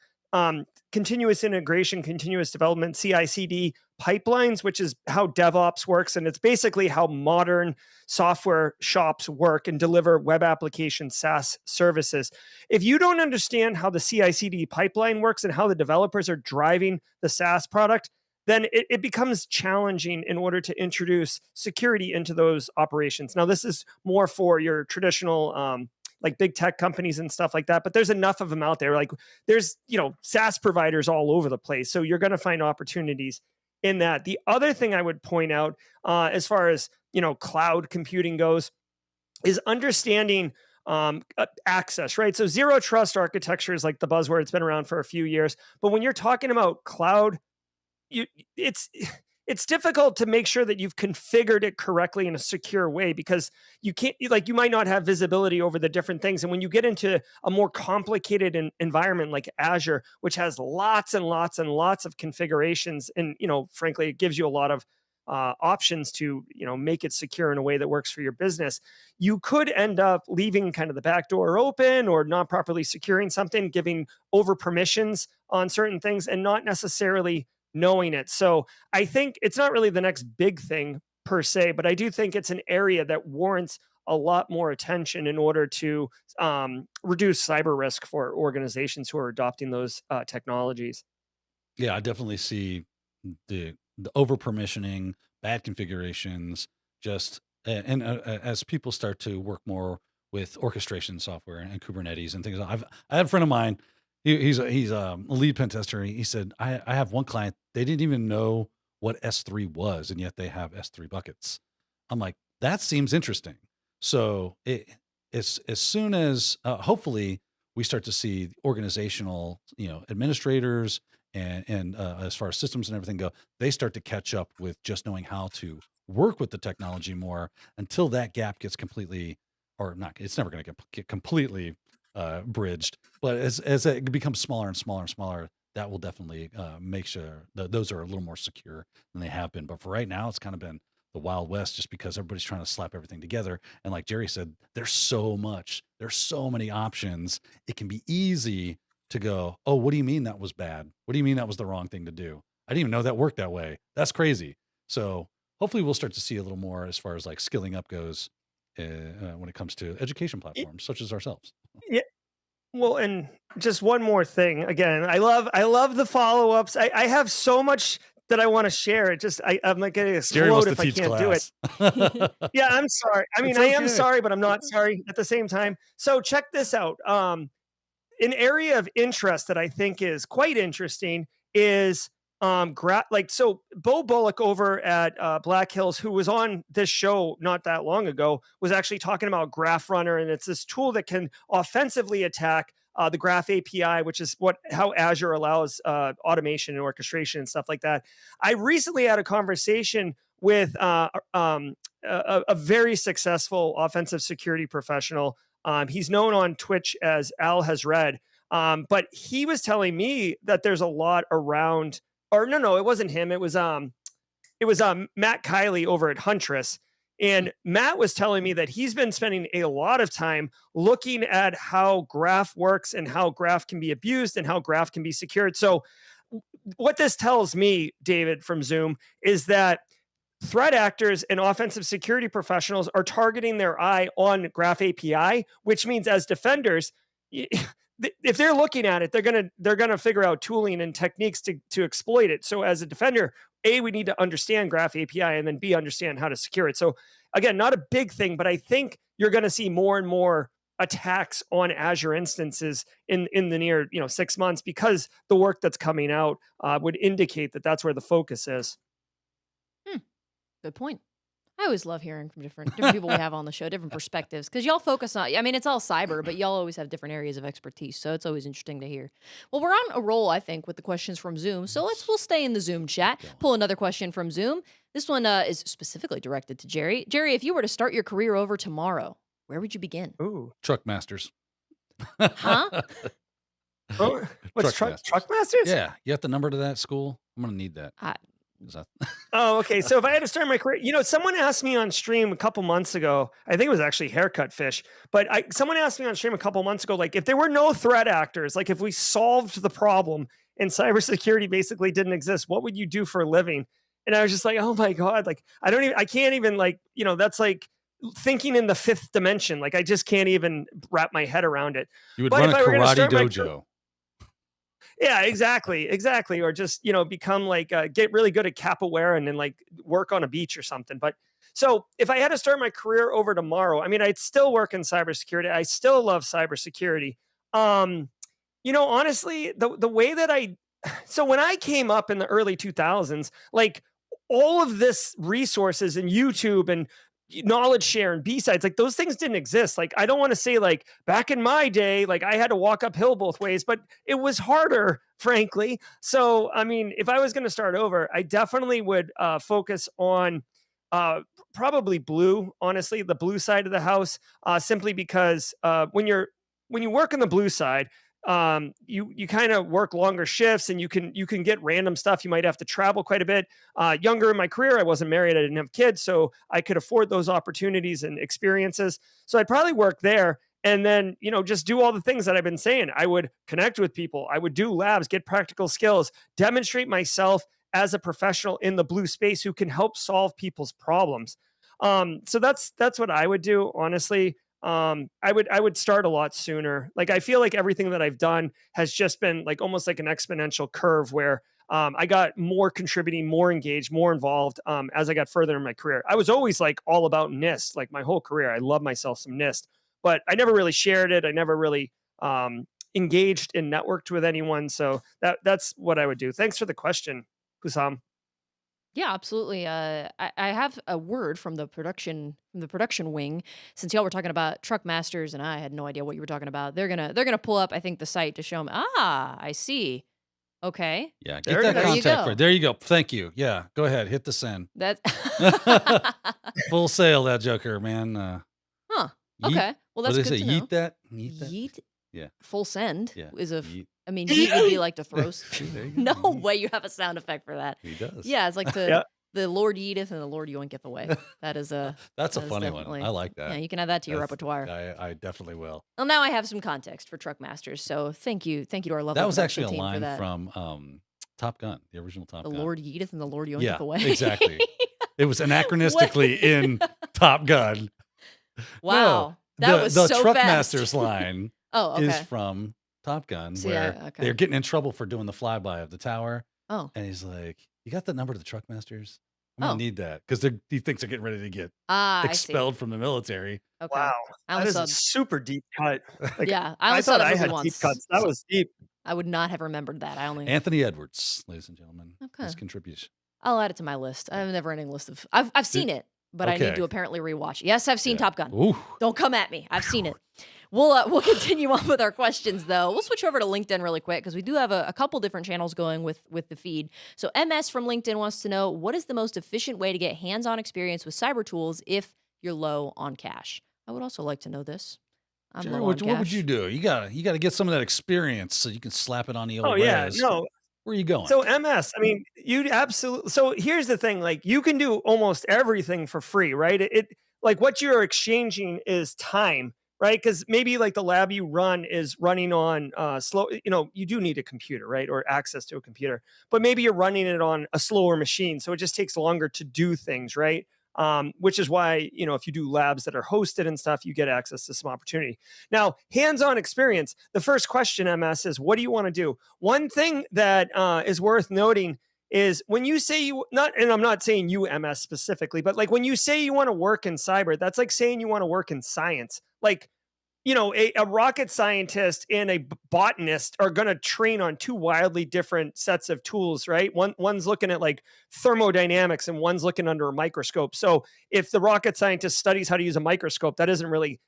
continuous integration, continuous development, CI/CD pipelines, which is how DevOps works. And it's basically how modern software shops work and deliver web application SaaS services. If you don't understand how the CI/CD pipeline works and how the developers are driving the SaaS product, then it becomes challenging in order to introduce security into those operations. Now, this is more for your traditional like big tech companies and stuff like that, but there's enough of them out there. Like there's, SaaS providers all over the place. So you're going to find opportunities in that. The other thing I would point out, as far as, cloud computing goes, is understanding access, right? So zero trust architecture is like the buzzword. It's been around for a few years, but when you're talking about cloud, it's difficult to make sure that you've configured it correctly in a secure way, because you can't, you might not have visibility over the different things. And when you get into a more complicated environment like Azure, which has lots and lots and lots of configurations, and frankly, it gives you a lot of options to make it secure in a way that works for your business, you could end up leaving kind of the back door open or not properly securing something, giving over permissions on certain things, and not necessarily knowing it. So I think it's not really the next big thing per se, but I do think it's an area that warrants a lot more attention in order to reduce cyber risk for organizations who are adopting those technologies. Yeah, I definitely see the over permissioning, bad configurations, just and as people start to work more with orchestration software and Kubernetes and things. I had a friend of mine. He's a lead pen tester. He said, I have one client, they didn't even know what S3 was, and yet they have S3 buckets. I'm like, that seems interesting. So as soon as hopefully we start to see organizational, administrators and as far as systems and everything go, they start to catch up with just knowing how to work with the technology more, until that gap gets completely, or not, it's never going to get completely bridged, but as it becomes smaller and smaller and smaller, that will definitely make sure that those are a little more secure than they have been. But for right now, it's kind of been the Wild West, just because everybody's trying to slap everything together. And like Gerry said, there's so many options. It can be easy to go, oh, what do you mean that was bad? What do you mean that was the wrong thing to do? I didn't even know that worked that way. That's crazy. So hopefully we'll start to see a little more as far as like skilling up goes when it comes to education platforms such as ourselves. Yeah. Well, and just one more thing. Again, I love the follow-ups. I have so much that I want to share. It just I'm like going to explode if I can't do it. Yeah, I'm sorry. I mean, I am sorry, but I'm not sorry at the same time. So check this out. An area of interest that I think is quite interesting is so Bo Bullock over at Black Hills, who was on this show not that long ago, was actually talking about Graph Runner, and it's this tool that can offensively attack the Graph API, which is how Azure allows automation and orchestration and stuff like that. I recently had a conversation with a very successful offensive security professional. He's known on Twitch as Al Has Read, but he was telling me that there's a lot around. Or no, it wasn't him. It was Matt Kiley over at Huntress. And Matt was telling me that he's been spending a lot of time looking at how Graph works and how Graph can be abused and how Graph can be secured. So what this tells me, David, from Zoom, is that threat actors and offensive security professionals are targeting their eye on Graph API, which means as defenders, if they're looking at it, they're gonna figure out tooling and techniques to exploit it. So as a defender, A, we need to understand Graph API, and then B, understand how to secure it. So again, not a big thing, but I think you're going to see more and more attacks on Azure instances in the near 6 months, because the work that's coming out would indicate that that's where the focus is. Good point. I always love hearing from different people we have on the show, different perspectives, because y'all focus on, I mean, it's all cyber, but y'all always have different areas of expertise. So it's always interesting to hear. Well, we're on a roll, I think, with the questions from Zoom. So we'll stay in the Zoom chat, pull another question from Zoom. This one is specifically directed to Gerry. Gerry, if you were to start your career over tomorrow, where would you begin? Ooh, Truck masters. Huh? What's Truck Masters? Yeah. You have the number to that school? I'm going to need that. Oh, okay. So if I had to start my career, someone asked me on stream a couple months ago, I think it was actually Haircut Fish, but someone asked me on stream a couple months ago, like if there were no threat actors, like if we solved the problem and cybersecurity basically didn't exist, what would you do for a living? And I was just like, oh my God, like I can't even like, that's like thinking in the fifth dimension. Like I just can't even wrap my head around it. You would But run if a I were gonna karate start my dojo. Yeah, exactly. Or just, become like, get really good at capoeira and then like work on a beach or something. But so if I had to start my career over tomorrow, I mean, I'd still work in cybersecurity. I still love cybersecurity. Honestly, the way that so when I came up in the early 2000s, like all of this resources and YouTube and knowledge share and B-sides, like those things didn't exist. Like I don't want to say like back in my day, like I had to walk uphill both ways, but it was harder, frankly. So I mean, if I was going to start over, I definitely would focus on probably blue, honestly, the blue side of the house, simply because when you work on the blue side, you kind of work longer shifts and you can get random stuff. You might have to travel quite a bit. Younger in my career, I wasn't married, I didn't have kids, so I could afford those opportunities and experiences. So I'd probably work there and then, just do all the things that I've been saying. I would connect with people, I would do labs, get practical skills, demonstrate myself as a professional in the blue space who can help solve people's problems. So that's what I would do, honestly. I would start a lot sooner. Like I feel like everything that I've done has just been like almost like an exponential curve where I got more contributing, more engaged, more involved as I got further in my career. I was always like all about NIST, like my whole career. I love myself some NIST, but I never really shared it. I never really engaged and networked with anyone. So that's what I would do. Thanks for the question, Husam. Yeah, absolutely. I have a word from the production wing. Since y'all were talking about truck masters, and I had no idea what you were talking about. They're gonna pull up, I think, the site to show me. Ah, I see. Okay, Yeah, There get that you go. contact for it. There you go. Thank you. Yeah, go ahead. Hit the send. that's Full sale, that joker, man. huh. Yeet. Okay, well What that's do good they to say? know. Yeet that? Yeet that? Yeet. Yeah. Full send Yeah. is a. Yeet. I mean, yeet would be like to throw. There you go. No Yeet. way, you have a sound effect for that. He does. Yeah, it's like Yeah. the Lord Yeeteth and the Lord Yoinketh away. That is a. That's a That is funny one. definitely. I like that. Yeah, you can add that to your That's- repertoire. I definitely will. Well, now I have some context for truck masters. So thank you to our lovely That was production actually a team for line that. from Top Gun, the original Top The Gun. Lord Yeeteth and the Lord Yoinketh Yeah, away. exactly. It was anachronistically in Top Gun. Wow, that the was the so Truck fast. Masters line Oh, okay. is from Top Gun, See, where okay. they're getting in trouble for doing the flyby of the tower, Oh, and he's like, "You got the number to the Truck Masters? I'm Oh. gonna need that because he thinks they're getting ready to get I see. expelled from the military." Okay. Wow. I That only is saw. a super deep cut. Like, Yeah, I I only saw thought that I movie had once. deep cuts. That was deep. I would not have remembered that. I only. Anthony Edwards, ladies and gentlemen, Okay. his contribution. I'll add it to my list. I have a never-ending list of. I've seen it, but I need Okay. to apparently rewatch. Yes, I've seen Yeah. Top Gun. Ooh, Don't come at me. I've seen it. We'll continue on with our questions though. We'll switch over to LinkedIn really quick because we do have a couple different channels going with the feed. So MS from LinkedIn wants to know, what is the most efficient way to get hands-on experience with cyber tools if you're low on cash? I would also like to know this. I'm Gerry, low on what would cash. you do? You gotta get some of that experience so you can slap it on the old Oh yeah, res. no. Where are you going? So MS, I mean, you'd absolutely. So here's the thing: like, you can do almost everything for free, right? It like what you're exchanging is time, right? Because maybe like the lab you run is running on slow. You do need a computer, right, or access to a computer, but maybe you're running it on a slower machine, so it just takes longer to do things, right? Which is why, if you do labs that are hosted and stuff, you get access to some opportunity. Now, hands-on experience, the first question, MS, is what do you want to do? One thing that is worth noting is when you say and I'm not saying you, MS, specifically, but like when you say you want to work in cyber, that's like saying you want to work in science. Like, a rocket scientist and a botanist are going to train on two wildly different sets of tools, right? One's looking at like thermodynamics and one's looking under a microscope. So if the rocket scientist studies how to use a microscope, that doesn't really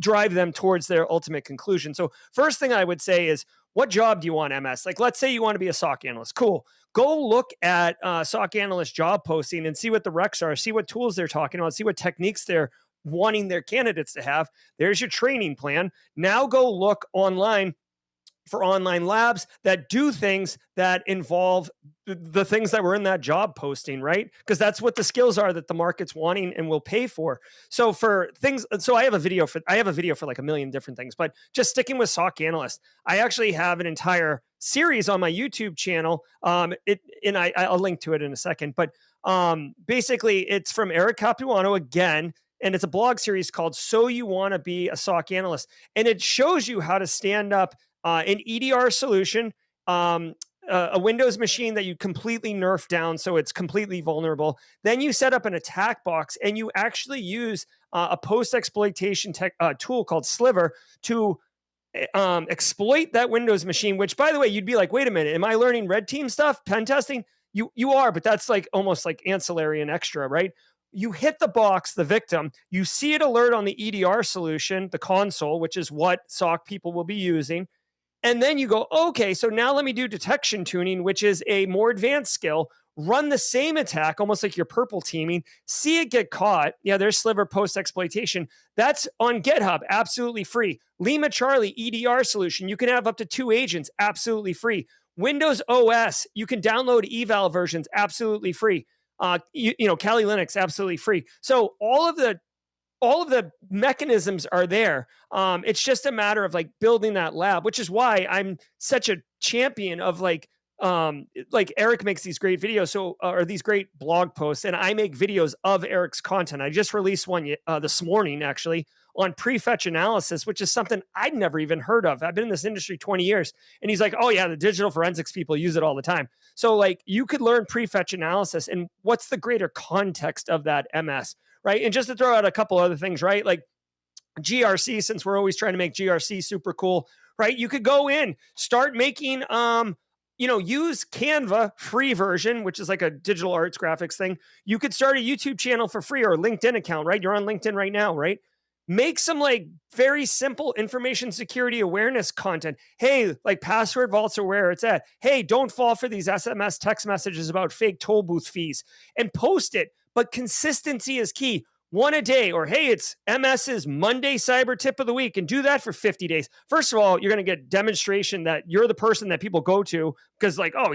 drive them towards their ultimate conclusion. So first thing I would say is, what job do you want, MS? Like, let's say you want to be a SOC analyst. Cool. Go look at SOC analyst job posting and see what the recs are, see what tools they're talking about, see what techniques they're wanting their candidates to have. There's your training plan. Now go look online for online labs that do things that involve the things that were in that job posting, right? Because that's what the skills are that the market's wanting and will pay for. So for things, so I have a video for like a million different things, but just sticking with SOC analyst, I actually have an entire series on my YouTube channel. I'll link to it in a second, but basically it's from Eric Capuano again. And it's a blog series called So You Want to Be a SOC Analyst. And it shows you how to stand up an EDR solution, a Windows machine that you completely nerf down so it's completely vulnerable. Then you set up an attack box and you actually use a post-exploitation tool called Sliver to exploit that Windows machine, which, by the way, you'd be like, wait a minute, am I learning red team stuff, pen testing? You are, but that's like almost like ancillary and extra, right? You hit the box, the victim, you see it alert on the EDR solution, the console, which is what SOC people will be using. And then you go, okay, so now let me do detection tuning, which is a more advanced skill. Run the same attack, almost like you're purple teaming, see it get caught. Yeah, there's Sliver post exploitation. That's on GitHub, absolutely free. Lima Charlie EDR solution, you can have up to 2 agents, absolutely free. Windows OS, you can download eval versions, absolutely free. Kali Linux, absolutely free. So all of the mechanisms are there. It's just a matter of like building that lab, which is why I'm such a champion of like Eric makes these great videos, or these great blog posts, and I make videos of Eric's content. I just released one this morning, actually, on Prefetch analysis, which is something I'd never even heard of. I've been in this industry 20 years. And he's like, oh yeah, the digital forensics people use it all the time. So like you could learn Prefetch analysis and what's the greater context of that MS, right? And just to throw out a couple other things, right? Like GRC, since we're always trying to make GRC super cool, right? You could go in, start making, use Canva free version, which is like a digital arts graphics thing. You could start a YouTube channel for free or a LinkedIn account, right? You're on LinkedIn right now, right? Make some like very simple information security awareness content. Hey, like password vaults are where it's at. Hey, don't fall for these SMS text messages about fake toll booth fees, and post it. But consistency is key. One a day, or hey, it's MS's Monday cyber tip of the week, and do that for 50 days. First of all, you're going to get demonstration that you're the person that people go to because like, oh,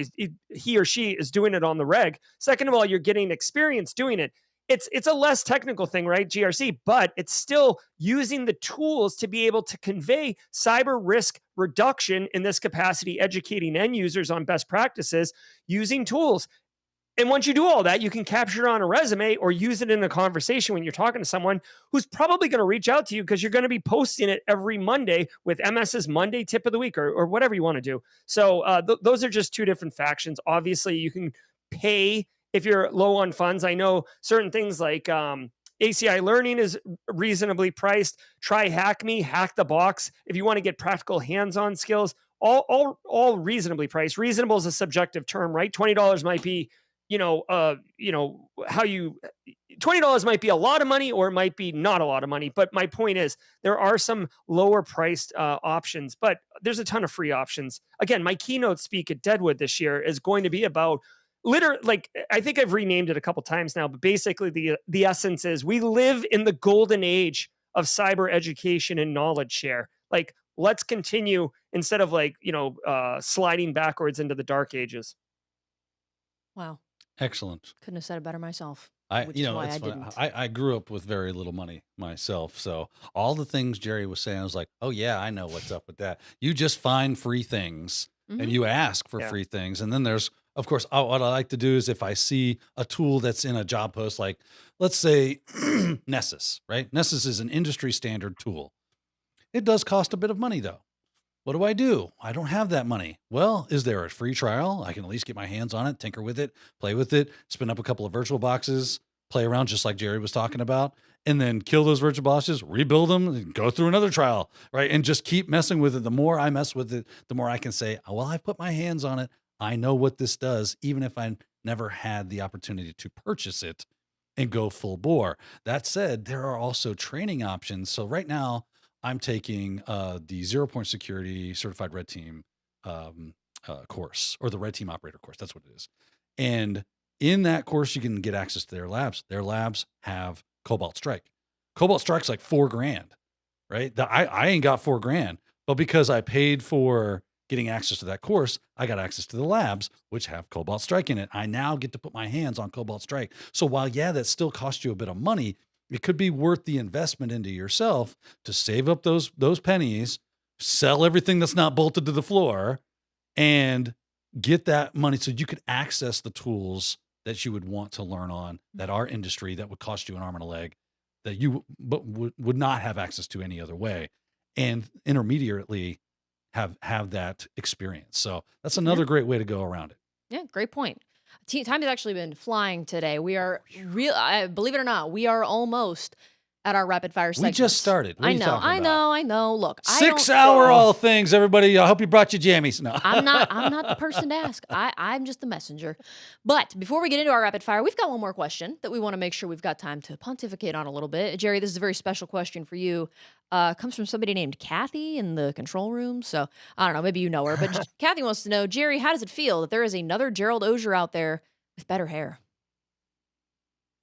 he or she is doing it on the reg. Second of all, you're getting experience doing it. It's a less technical thing, right? GRC, but it's still using the tools to be able to convey cyber risk reduction in this capacity, educating end users on best practices using tools. And once you do all that, you can capture it on a resume or use it in a conversation when you're talking to someone who's probably going to reach out to you because you're going to be posting it every Monday with MS's Monday tip of the week or whatever you want to do. So those are just 2 different factions. Obviously, you can pay if you're low on funds. I know certain things like ACI Learning is reasonably priced. Try Hack Me, Hack the Box. If you want to get practical hands-on skills, all reasonably priced. Reasonable is a subjective term, right? $20 might be, $20 might be a lot of money or it might be not a lot of money. But my point is there are some lower priced options, but there's a ton of free options. Again, my keynote speak at Deadwood this year is going to be about like I think I've renamed it a couple times now, but basically the essence is we live in the golden age of cyber education and knowledge share. Like let's continue instead of like, sliding backwards into the dark ages. Wow. Excellent. Couldn't have said it better myself. I Which is why I it's funny. didn't. I grew up with very little money myself, so all the things Gerry was saying, I was like, oh yeah, I know what's up with that. You just find free things and Mhm. you ask for Yeah. free things, and then there's, of course, what I like to do is if I see a tool that's in a job post, like let's say Nessus, right? Nessus is an industry standard tool. It does cost a bit of money though. What do? I don't have that money. Well, is there a free trial? I can at least get my hands on it, tinker with it, play with it, spin up a couple of virtual boxes, play around just like Gerry was talking about, and then kill those virtual boxes, rebuild them, and go through another trial, right? And just keep messing with it. The more I mess with it, the more I can say, oh, well, I've put my hands on it. I know what this does, even if I never had the opportunity to purchase it and go full bore. That said, there are also training options. So right now, I'm taking the 0 Point Security Certified Red Team course, or the Red Team Operator course. That's what it is. And in that course, you can get access to their labs. Their labs have Cobalt Strike. Cobalt Strike's like $4,000, right? I ain't got $4,000, but because I paid for getting access to that course, I got access to the labs, which have Cobalt Strike in it. I now get to put my hands on Cobalt Strike. So while, yeah, that still costs you a bit of money, it could be worth the investment into yourself to save up those pennies, sell everything that's not bolted to the floor, and get that money so you could access the tools that you would want to learn on that are industry that would cost you an arm and a leg that you would not have access to any other way, and intermediately have that experience. So that's another great way to go around it. Yeah, great point. Time has actually been flying today. We are believe it or not, we are almost at our rapid fire segment. We just started. What are you talking about? I know. Look, 6 hour all things, everybody. I hope you brought your jammies. No, I'm not the person to ask. I'm just the messenger. But before we get into our rapid fire, we've got one more question that we want to make sure we've got time to pontificate on a little bit. Gerry, this is a very special question for you. Comes from somebody named Kathy in the control room. So I don't know, maybe you know her, but Kathy wants to know, Gerry, how does it feel that there is another Gerald Auger out there with better hair?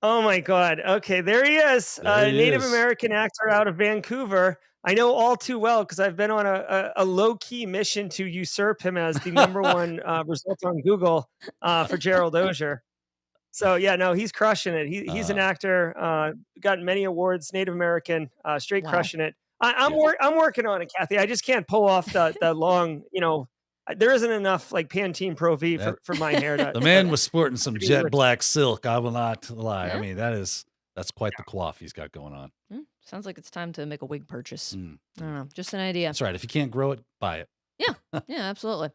Oh my God. Okay, there he is. Native American actor out of Vancouver. I know all too well because I've been on a low-key mission to usurp him as the number one result on Google for Gerald Auger. So yeah, no, he's crushing it. He's an actor, gotten many awards, Native American, straight crushing it. I'm working on it, Kathy. I just can't pull off the long, there isn't enough like Pantene Pro V for my hair. The man was sporting some jet black silk. I will not lie. Yeah. I mean, that's quite the coif he's got going on. Sounds like it's time to make a wig purchase. I don't know, just an idea. That's right. If you can't grow it, buy it. Yeah, absolutely.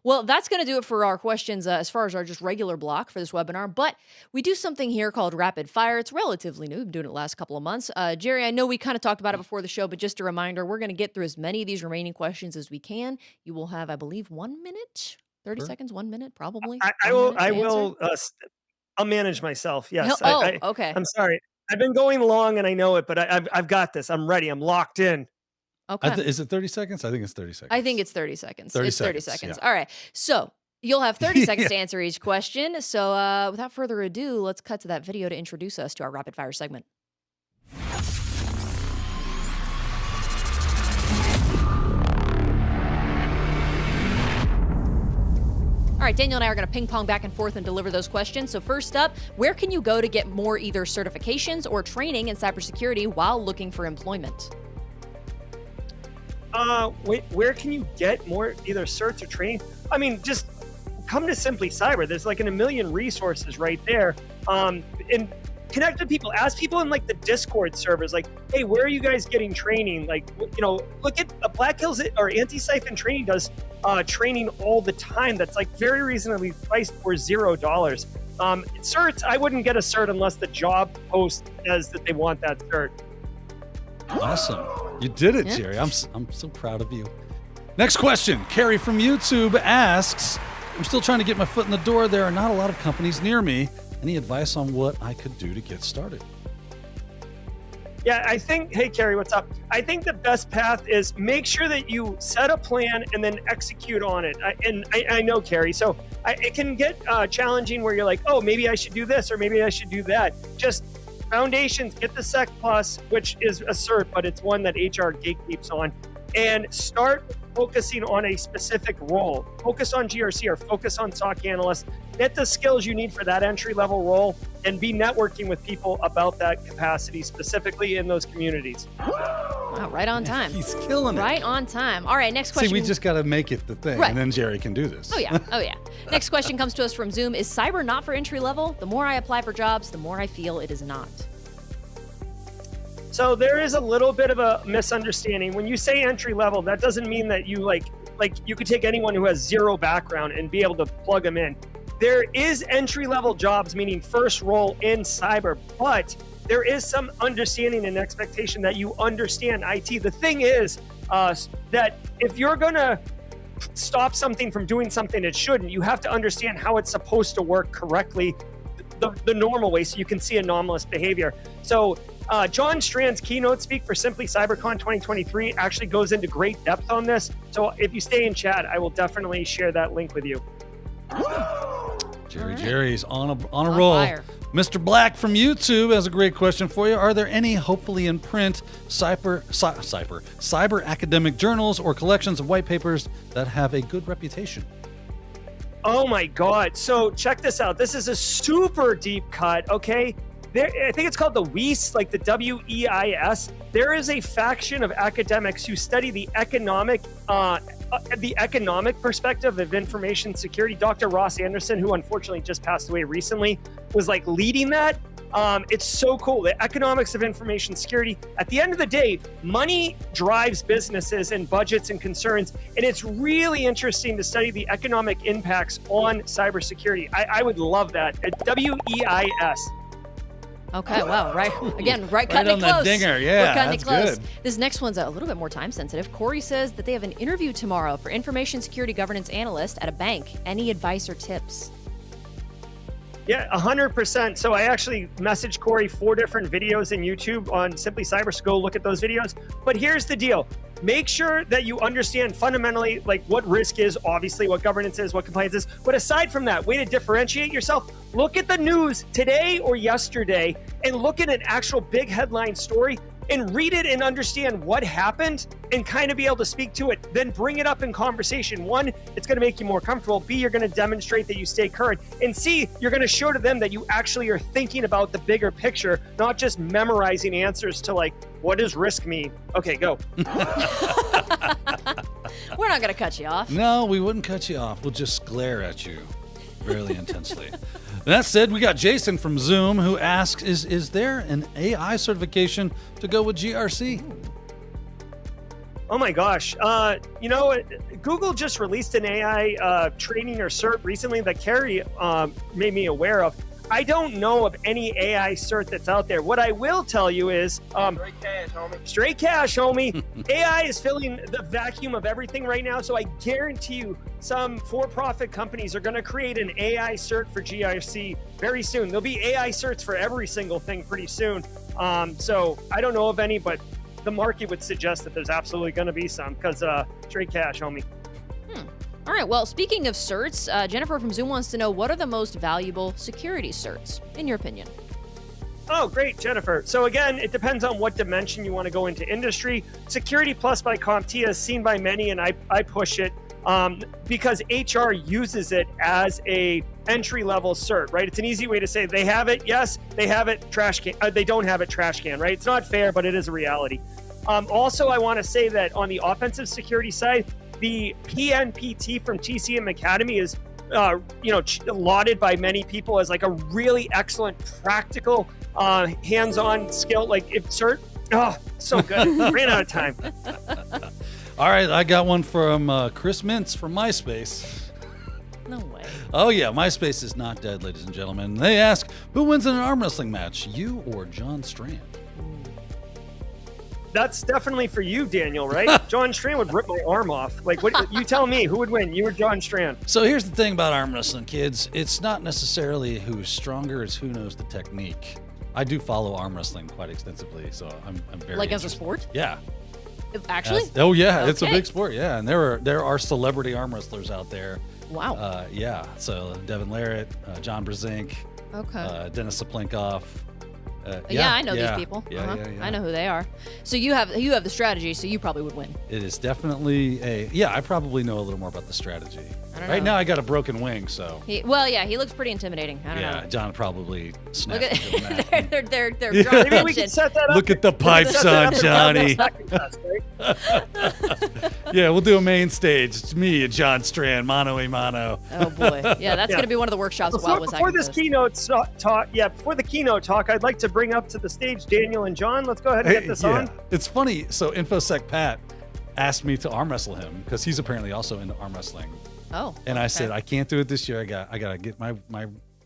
Well, that's going to do it for our questions as far as our just regular block for this webinar. But we do something here called Rapid Fire. It's relatively new. We've been doing it the last couple of months. Gerry, I know we kind of talked about it before the show, but just a reminder, we're going to get through as many of these remaining questions as we can. You will have, I believe, 1 minute, 30 seconds, 1 minute, probably. I'll manage myself. Yes. Okay. I'm sorry. I've been going long and I know it, but I've got this. I'm ready. I'm locked in. Okay. Is it 30 seconds? I think it's 30 seconds. I think it's 30 seconds. 30 seconds. Yeah. All right. So you'll have 30 seconds to answer each question. So without further ado, let's cut to that video to introduce us to our rapid fire segment. All right, Daniel and I are going to ping pong back and forth and deliver those questions. So first up, where can you go to get more either certifications or training in cybersecurity while looking for employment? Where can you get more either certs or training? I mean, just come to Simply Cyber. There's like a million resources right there. And connect with people. Ask people in like the Discord servers, like, hey, where are you guys getting training? Like, look at Black Hills or Anti-Siphon Training does training all the time. That's like very reasonably priced for $0. Certs, I wouldn't get a cert unless the job post says that they want that cert. Awesome. You did it, Gerry. I'm so proud of you. Next question. Carrie from YouTube asks, I'm still trying to get my foot in the door. There are not a lot of companies near me. Any advice on what I could do to get started? Yeah, hey, Carrie, what's up? I think the best path is make sure that you set a plan and then execute on it. I know, Carrie, so it can get challenging where you're like, oh, maybe I should do this or maybe I should do that. Just foundations, get the Sec Plus, which is a cert, but it's one that HR gatekeeps on, and start focusing on a specific role. Focus on GRC or focus on SOC analyst. Get the skills you need for that entry-level role and be networking with people about that capacity, specifically in those communities. Wow, right on time. He's killing it. Right on time. All right, next question. See, we just got to make it the thing, and then Gerry can do this. Oh, yeah. Next question comes to us from Zoom. Is cyber not for entry level? The more I apply for jobs, the more I feel it is not. So there is a little bit of a misunderstanding. When you say entry level, that doesn't mean that you like you could take anyone who has zero background and be able to plug them in. There is entry level jobs, meaning first role in cyber, but there is some understanding and expectation that you understand IT. The thing is that if you're going to stop something from doing something it shouldn't, you have to understand how it's supposed to work correctly, the normal way, so you can see anomalous behavior. So John Strand's keynote speak for Simply CyberCon 2023 actually goes into great depth on this. So if you stay in chat, I will definitely share that link with you. Gerry's on a roll. Fire. Mr. Black from YouTube has a great question for you. Are there any hopefully in print cyber academic journals or collections of white papers that have a good reputation? Oh my God. So check this out. This is a super deep cut. Okay. I think it's called the WEIS, like the WEIS. There is a faction of academics who study the economic perspective of information security. Dr. Ross Anderson, who unfortunately just passed away recently, was like leading that. It's so cool. The economics of information security. At the end of the day, money drives businesses and budgets and concerns. And it's really interesting to study the economic impacts on cybersecurity. I would love that. At WEIS. Okay, wow, right. Again, right, cutting on it close. That dinger, yeah, We're cutting that's it close. good. This next one's a little bit more time sensitive. Corey says that they have an interview tomorrow for information security governance analyst at a bank. Any advice or tips? Yeah, 100%. So I actually messaged Corey 4 different videos in YouTube on Simply Cyber, so go look at those videos. But here's the deal. Make sure that you understand fundamentally like what risk is, obviously what governance is, what compliance is. But aside from that, way to differentiate yourself, look at the news today or yesterday and look at an actual big headline story and read it and understand what happened and kind of be able to speak to it. Then bring it up in conversation. 1, it's going to make you more comfortable. B, you're going to demonstrate that you stay current. And C, you're going to show to them that you actually are thinking about the bigger picture, not just memorizing answers to like, what does risk mean? Okay, go. We're not going to cut you off. No, we wouldn't cut you off. We'll just glare at you really intensely. That said, we got Jason from Zoom who asks, is there an AI certification to go with GRC? Oh my gosh. Google just released an AI training or cert recently that Gerry made me aware of. I don't know of any AI cert that's out there. What I will tell you is straight cash, homie. Straight cash, homie. AI is filling the vacuum of everything right now. So I guarantee you some for-profit companies are going to create an AI cert for GRC very soon. There'll be AI certs for every single thing pretty soon. So I don't know of any, but the market would suggest that there's absolutely going to be some because straight cash, homie. All right, well, speaking of certs, Jennifer from Zoom wants to know, what are the most valuable security certs, in your opinion? Oh, great, Jennifer. So again, it depends on what dimension you want to go into industry. Security Plus by CompTIA is seen by many, and I push it because HR uses it as a entry-level cert, right? It's an easy way to say they have it. Yes, they have it, trash can. They don't have it, trash can, right? It's not fair, but it is a reality. Also, I want to say that on the offensive security side, the PNPT from TCM Academy is, lauded by many people as like a really excellent, practical, hands-on skill. Like if cert, so good. Ran out of time. All right, I got one from Chris Mintz from MySpace. No way. Oh yeah, MySpace is not dead, ladies and gentlemen. They ask, who wins in an arm wrestling match, you or John Strand? That's definitely for you, Daniel, right? John Strand would rip my arm off. Like, what? You tell me, who would win? You or John Strand? So here's the thing about arm wrestling, kids. It's not necessarily who's stronger, it's who knows the technique. I do follow arm wrestling quite extensively, so I'm very Like as a interested. sport? Yeah. Actually? Oh yeah, Okay. it's a big sport. Yeah, and there are celebrity arm wrestlers out there. Wow. Yeah. So Devin Larratt, John Brzezinski, Okay. Dennis Saplenkoff. Yeah, I know these people. Yeah, I know who they are. So you have the strategy, so you probably would win. It is definitely I probably know a little more about the strategy. I don't Right know. now I got a broken wing, so He looks pretty intimidating. I don't know. John probably Look snapped at into that. they're Yeah. drawing Maybe we attention. can set that up. Look at the pipes Set that on up Johnny. second test, right? Yeah, we'll do a main stage. It's me and John Strand, mano a mano. Oh boy, yeah, that's gonna be one of the workshops. Before this keynote talk, I'd like to bring up to the stage Daniel and John. Let's go ahead and get this on. It's funny. So InfoSec Pat asked me to arm wrestle him because he's apparently also into arm wrestling. Oh. And I okay. said, I can't do it this year. I gotta get my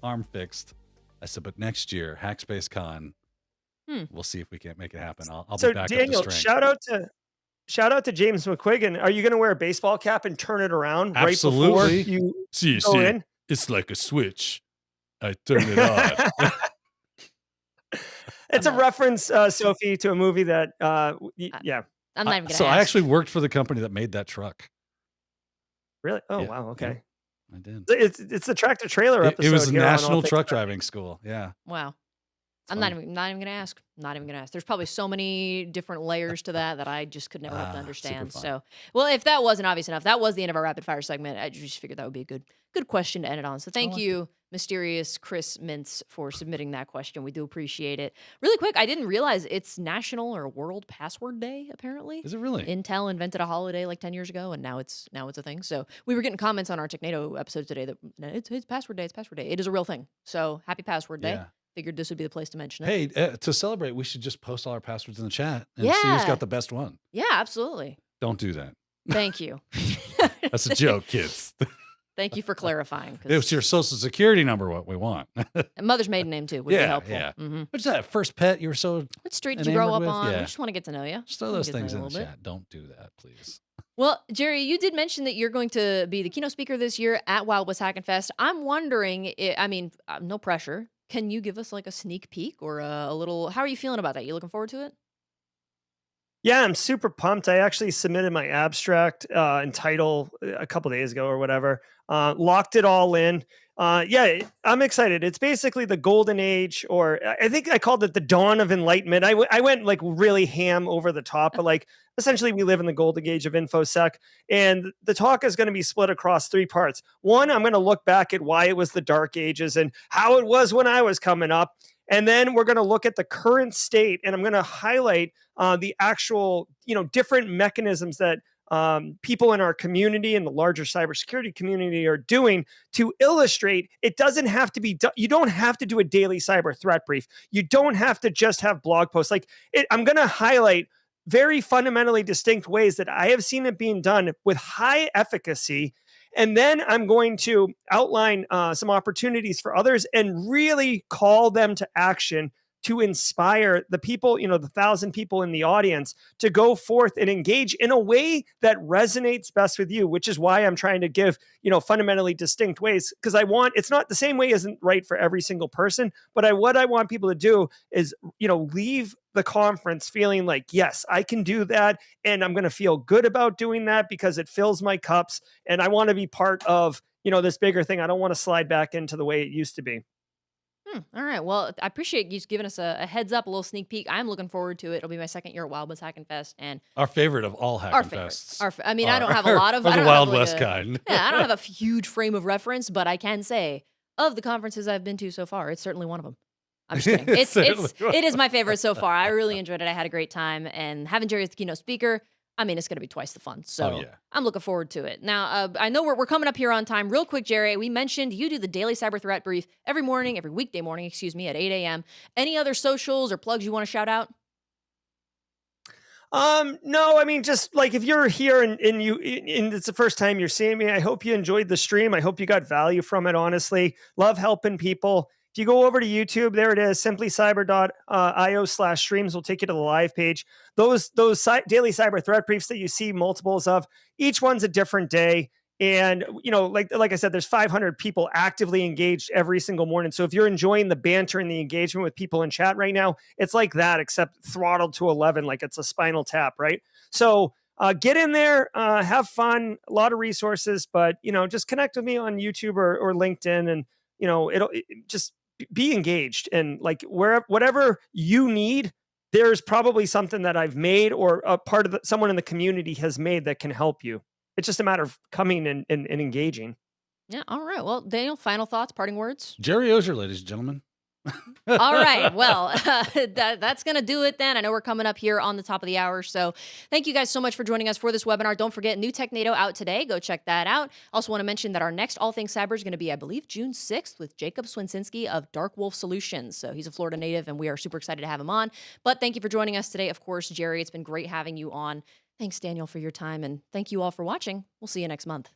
arm fixed. I said, but next year, Hackspace Con, we'll see if we can't make it happen. I'll So be back Daniel, up to strength. shout out to James McQuiggan. Are you going to wear a baseball cap and turn it around Absolutely. right before you See, go in? it's like a switch. I turn it on. It's a reference, Sophie, to a movie that, yeah. I'm not even gonna So ask. I actually worked for the company that made that truck. Really? Oh, Yeah, wow. Okay. I did. It's the tractor trailer episode. It was here on All National Things Truck Cyber. Driving School. Yeah. Wow. I'm not even going to ask. Not even going to ask. There's probably so many different layers to that I just could never hope to understand. So, well, if that wasn't obvious enough, that was the end of our rapid fire segment. I just figured that would be a good question to end it on. So thank you, mysterious Chris Mintz, for submitting that question. We do appreciate it. Really quick, I didn't realize it's National or World Password Day, apparently. Is it really? Intel invented a holiday like 10 years ago, and now it's a thing. So we were getting comments on our Technado episode today that it's Password Day. It's Password Day. It is a real thing. So happy Password Day. Yeah. Figured this would be the place to mention it. Hey, to celebrate, we should just post all our passwords in the chat and see who's got the best one. Yeah, absolutely. Don't do that. Thank you. That's a joke, kids. Thank you for clarifying. It's your social security number what we want. And mother's maiden name, too, would be helpful. Yeah. Mm-hmm. What's that first pet you were so What street did you grow up with? on? Yeah. We just want to get to know you. Just throw those things in the chat. Don't do that, please. Well, Gerry, you did mention that you're going to be the keynote speaker this year at Wild West Hackin' Fest. I'm wondering, no pressure. Can you give us like a sneak peek or a little, how are you feeling about that? You looking forward to it? Yeah, I'm super pumped. I actually submitted my abstract and title a couple days ago or whatever. Locked it all in. Yeah, I'm excited. It's basically the golden age, or I think I called it the dawn of enlightenment. I went like really ham over the top, but like essentially we live in the golden age of InfoSec. And the talk is going to be split across 3 parts. One, I'm going to look back at why it was the dark ages and how it was when I was coming up. And then we're going to look at the current state, and I'm going to highlight the actual, different mechanisms that people in our community and the larger cybersecurity community are doing to illustrate it doesn't have to be, you don't have to do a daily cyber threat brief. You don't have to just have blog posts. I'm going to highlight very fundamentally distinct ways that I have seen it being done with high efficacy. And then I'm going to outline some opportunities for others and really call them to action to inspire the people, the 1,000 people in the audience to go forth and engage in a way that resonates best with you, which is why I'm trying to give, fundamentally distinct ways, because it's not the same way isn't right for every single person, but what I want people to do is, leave the conference feeling like, yes, I can do that. And I'm going to feel good about doing that because it fills my cups. And I want to be part of, this bigger thing. I don't want to slide back into the way it used to be. All right. Well, I appreciate you giving us a heads up, a little sneak peek. I'm looking forward to it. It'll be my second year at Wild West Hackin' Fest, and our favorite of all Hackin' Fests. I don't have a lot of the Wild West like kind. Yeah, I don't have a huge frame of reference, but I can say of the conferences I've been to so far, it's certainly one of them. I'm just kidding. It is my favorite so far. I really enjoyed it. I had a great time, and having Gerry as the keynote speaker, it's going to be twice the fun. So I'm looking forward to it. Now, I know we're coming up here on time. Real quick, Gerry, we mentioned you do the daily cyber threat brief every weekday morning, at 8 a.m. Any other socials or plugs you want to shout out? No, just like if you're here and it's the first time you're seeing me, I hope you enjoyed the stream. I hope you got value from it. Honestly, love helping people. If you go over to YouTube, there it is, simplycyber.io/streams will take you to the live page. Those daily cyber threat briefs that you see multiples of, each one's a different day. And, like I said, there's 500 people actively engaged every single morning. So if you're enjoying the banter and the engagement with people in chat right now, it's like that, except throttled to 11, like it's a Spinal Tap, right? So get in there, have fun, a lot of resources, but, just connect with me on YouTube or LinkedIn, and, it'll just be engaged, and like whatever you need, there's probably something that I've made or a part of someone in the community has made that can help you. It's just a matter of coming and engaging. Yeah. All right. Well, Daniel, final thoughts, parting words? Gerry Auger, ladies and gentlemen. All right. Well, that's going to do it then. I know we're coming up here on the top of the hour. So thank you guys so much for joining us for this webinar. Don't forget, new Technado out today. Go check that out. Also want to mention that our next All Things Cyber is going to be, I believe, June 6th with Jacob Swinsinski of Dark Wolf Solutions. So he's a Florida native, and we are super excited to have him on. But thank you for joining us today. Of course, Gerry, it's been great having you on. Thanks, Daniel, for your time. And thank you all for watching. We'll see you next month.